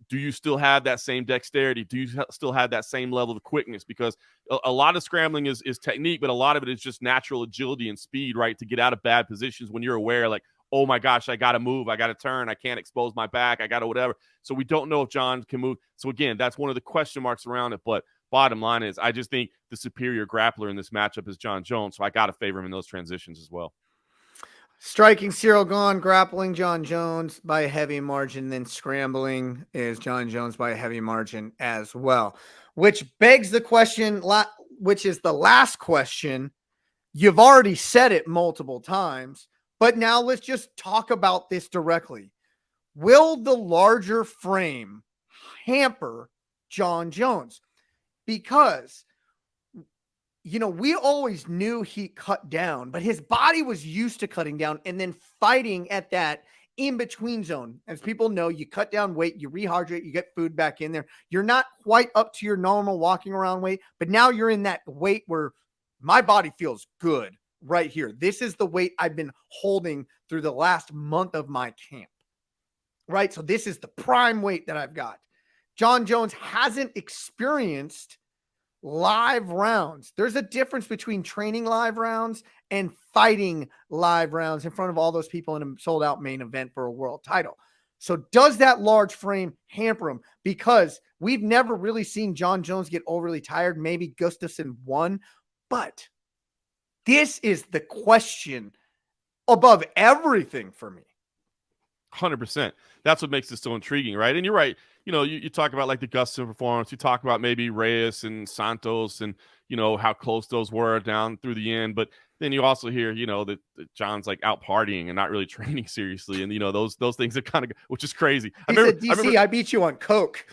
Do you still have that same dexterity? Do you still have that same level of quickness? Because a lot of scrambling is technique, but a lot of it is just natural agility and speed, right? To get out of bad positions when you're aware, like, oh my gosh, I got to move. I got to turn. I can't expose my back. I got to whatever. So we don't know if Jon can move. So again, that's one of the question marks around it. But bottom line is, I just think the superior grappler in this matchup is Jon Jones. So I got to favor him in those transitions as well. Striking Ciryl Gane, grappling Jon Jones by a heavy margin, then scrambling is Jon Jones by a heavy margin as well. Which begs the question, which is the last question. You've already said it multiple times, but now let's just talk about this directly. Will the larger frame hamper Jon Jones? Because we always knew he cut down, but his body was used to cutting down and then fighting at that in-between zone. As people know, you cut down weight, you rehydrate, you get food back in there. You're not quite up to your normal walking around weight, but now you're in that weight where my body feels good right here. This is the weight I've been holding through the last month of my camp, right? So this is the prime weight that I've got. Jon Jones hasn't experienced live rounds. There's a difference between training live rounds and fighting live rounds in front of all those people in a sold out main event for a world title. So does that large frame hamper him? Because we've never really seen Jon Jones get overly tired. Maybe Gustafsson won, but this is the question above everything for me. 100%. That's what makes this so intriguing, right? And you're right. You talk about like the Gustafsson performance. You talk about maybe Reyes and Santos and, how close those were down through the end. But then you also hear, that Jon's like out partying and not really training seriously. And, those things are kind of, which is crazy. He said, DC, I beat you on Coke.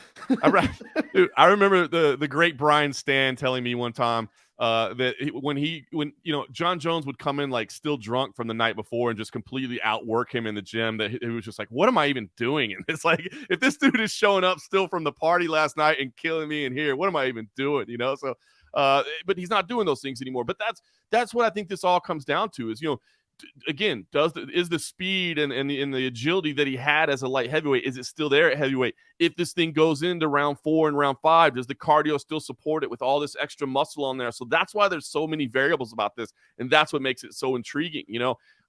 I remember the great Brian Stan telling me one time, that when Jon Jones would come in like still drunk from the night before and just completely outwork him in the gym, that he was just like, what am I even doing? And it's like, if this dude is showing up still from the party last night and killing me in here, what am I even doing? So but he's not doing those things anymore. But that's what I think this all comes down to is, again, is the speed and the agility that he had as a light heavyweight, is it still there at heavyweight? If this thing goes into round 4 and round 5, does the cardio still support it with all this extra muscle on there? So that's why there's so many variables about this, and that's what makes it so intriguing.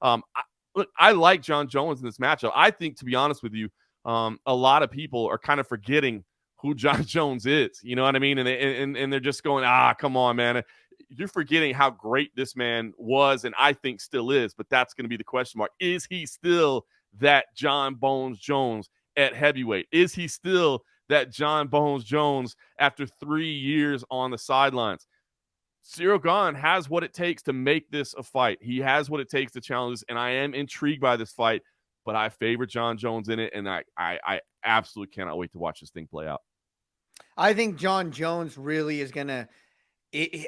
I like Jon Jones in this matchup. I think, to be honest with you, a lot of people are kind of forgetting who Jon Jones is. You know what I mean? And they're just going, come on, man. You're forgetting how great this man was, and I think still is, but that's going to be the question mark. Is he still that Jon Bones Jones at heavyweight? Is he still that Jon Bones Jones after 3 years on the sidelines? Ciryl Gane has what it takes to make this a fight. He has what it takes to challenge this, and I am intrigued by this fight, but I favor Jon Jones in it, and I absolutely cannot wait to watch this thing play out. I think Jon Jones really is going to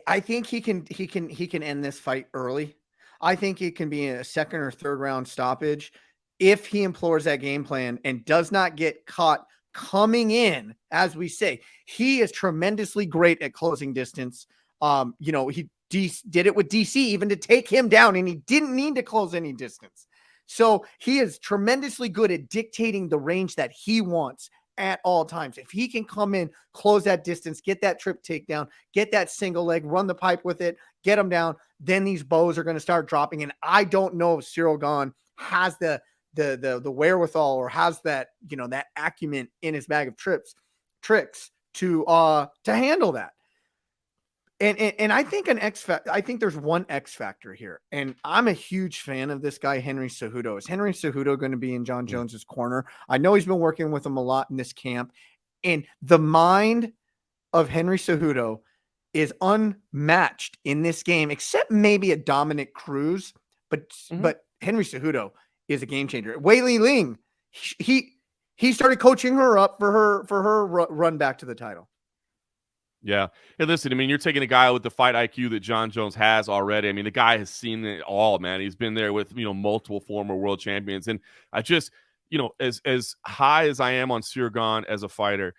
I think he can end this fight early. I think it can be a second or third round stoppage if he implores that game plan and does not get caught coming in. As we say, he is tremendously great at closing distance. He did it with DC even to take him down, and he didn't need to close any distance. So he is tremendously good at dictating the range that he wants at all times. If he can come in, close that distance, get that trip takedown, get that single leg, run the pipe with it, get him down, then these bows are going to start dropping. And I don't know if Ciryl Gane has the wherewithal or has that, that acumen in his bag of tricks to handle that. And I think I think there's one X factor here, and I'm a huge fan of this guy, Henry Cejudo. Is Henry Cejudo going to be in Jon Jones's corner? I know he's been working with him a lot in this camp, and the mind of Henry Cejudo is unmatched in this game, except maybe a Dominic Cruz. But Henry Cejudo is a game changer. Wei Li Ling, he started coaching her up for her run back to the title. Yeah. Hey, listen, I mean, you're taking a guy with the fight IQ that Jon Jones has already. I mean, the guy has seen it all, man. He's been there with, multiple former world champions. And I just, as high as I am on Ciryl Gane as a fighter,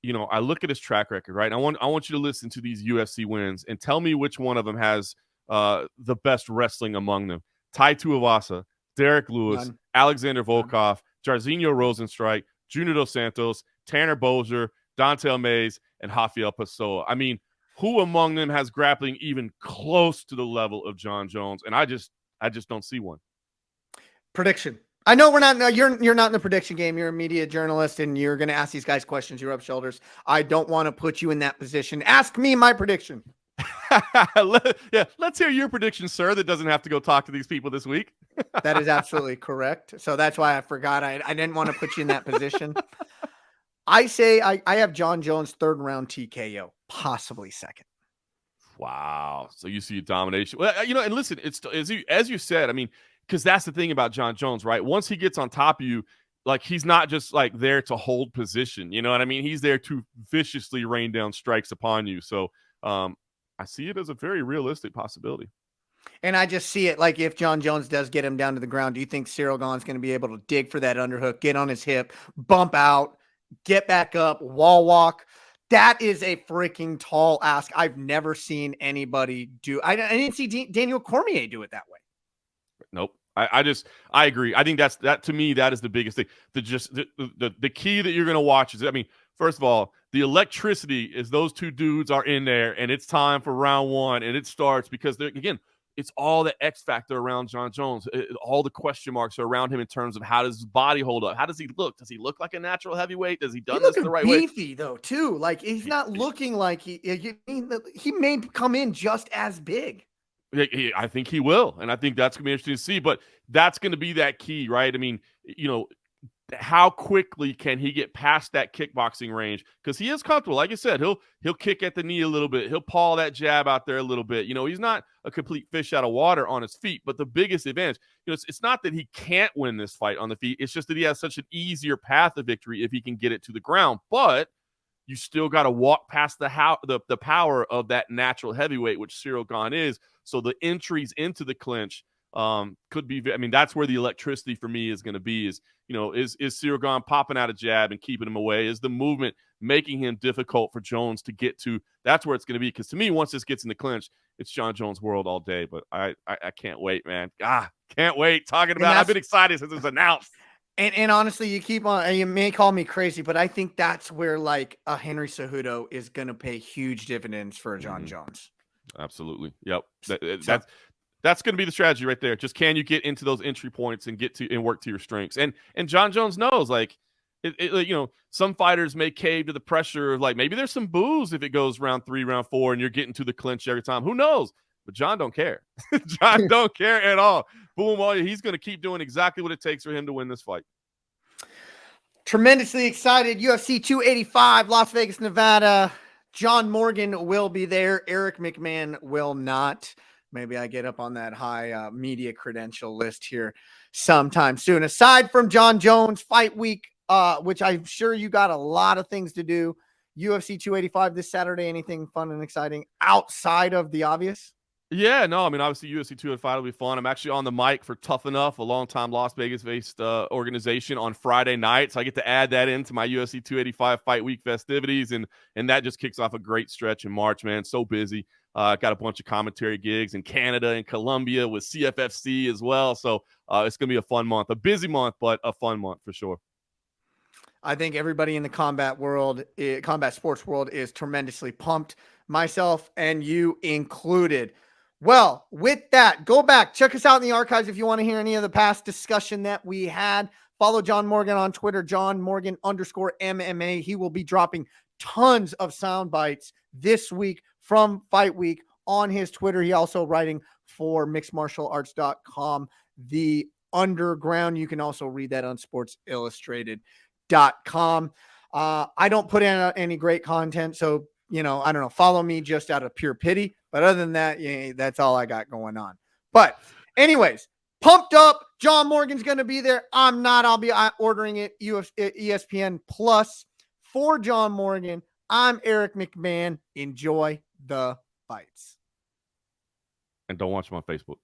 I look at his track record, right? I want you to listen to these UFC wins and tell me which one of them has the best wrestling among them. Tai Tuivasa, Derek Lewis, Alexander Volkov, Jairzinho Rosenstrike, Junior Dos Santos, Tanner Boser, Dontel Mays, and Rafael Pessoa. I mean, who among them has grappling even close to the level of Jon Jones? And I just don't see one. Prediction. I know we're not. You're not in the prediction game. You're a media journalist, and you're going to ask these guys questions. You rub shoulders. I don't want to put you in that position. Ask me my prediction. Let's hear your prediction, sir. That doesn't have to go talk to these people this week. That is absolutely correct. So that's why I forgot. I didn't want to put you in that position. I say I have Jon Jones 3rd round TKO, possibly 2nd. Wow. So you see a domination. Well, and listen, it's as you said, I mean, because that's the thing about Jon Jones, right? Once he gets on top of you, like, he's not just like there to hold position. You know what I mean? He's there to viciously rain down strikes upon you. So I see it as a very realistic possibility. And I just see it like if Jon Jones does get him down to the ground, do you think Ciryl Gane's going to be able to dig for that underhook, get on his hip, bump out, get back up, wall walk? That is a freaking tall ask. I've never seen anybody do. I didn't see Daniel Cormier do it that way. Nope. I agree. I think that to me, that is the biggest thing. The key that you're going to watch is, I mean, first of all, the electricity is those two dudes are in there and it's time for round 1 and it starts because again, it's all the X factor around Jon Jones. All the question marks are around him in terms of how does his body hold up? How does he look? Does he look like a natural heavyweight? Does he done this the right way? Beefy though, too. Like, he's not looking like he may come in just as big. I think he will, and I think that's going to be interesting to see. But that's going to be that key, right? I mean, how quickly can he get past that kickboxing range? Because he is comfortable. Like I said, he'll kick at the knee a little bit. He'll paw that jab out there a little bit. He's not a complete fish out of water on his feet. But the biggest advantage, it's not that he can't win this fight on the feet. It's just that he has such an easier path to victory if he can get it to the ground. But you still got to walk past the power of that natural heavyweight, which Ciryl Gane is. So the entries into the clinch could be. I mean, that's where the electricity for me is going to be. Is Ciryl Gane popping out a jab and keeping him away? Is the movement making him difficult for Jones to get to? That's where it's going to be. Because to me, once this gets in the clinch, it's Jon Jones' world all day. But I can't wait, man. Can't wait. Talking about. I've been excited since it was announced. And honestly, you may call me crazy, but I think that's where like a Henry Cejudo is going to pay huge dividends for a Jon Jones. Absolutely. Yep. That's going to be the strategy right there. Just can you get into those entry points and get to and work to your strengths? And Jon Jones knows, like, some fighters may cave to the pressure of, like, maybe there's some boos if it goes round 3, round 4, and you're getting to the clinch every time. Who knows? But Jon don't care. Jon don't care at all. Boom, he's going to keep doing exactly what it takes for him to win this fight. Tremendously excited. UFC 285, Las Vegas, Nevada. John Morgan will be there. Eric McMahon will not. Maybe I get up on that high media credential list here sometime soon. Aside from Jon Jones fight week, which I'm sure you got a lot of things to do. UFC 285 this Saturday. Anything fun and exciting outside of the obvious? Yeah, no, I mean, obviously UFC 285 will be fun. I'm actually on the mic for Tough Enough, a long-time Las Vegas-based organization, on Friday night. So I get to add that into my UFC 285 Fight Week festivities, and that just kicks off a great stretch in March, man. So busy. Got a bunch of commentary gigs in Canada and Colombia with CFFC as well. So it's going to be a fun month, a busy month, but a fun month for sure. I think everybody in the combat sports world is tremendously pumped, myself and you included. Well, with that, go back, check us out in the archives if you want to hear any of the past discussion that we had. Follow John Morgan on Twitter, JohnMorgan_MMA. He will be dropping tons of sound bites this week from Fight Week on his Twitter. He also writing for mixedmartialarts.com, The Underground. You can also read that on sportsillustrated.com. I don't put in any great content, so I don't know, follow me just out of pure pity. But other than that, that's all I got going on. But anyways, pumped up. John Morgan's going to be there. I'm not. I'll be ordering it ESPN Plus for John Morgan. I'm Eric McMahon. Enjoy the fights. And don't watch him on Facebook.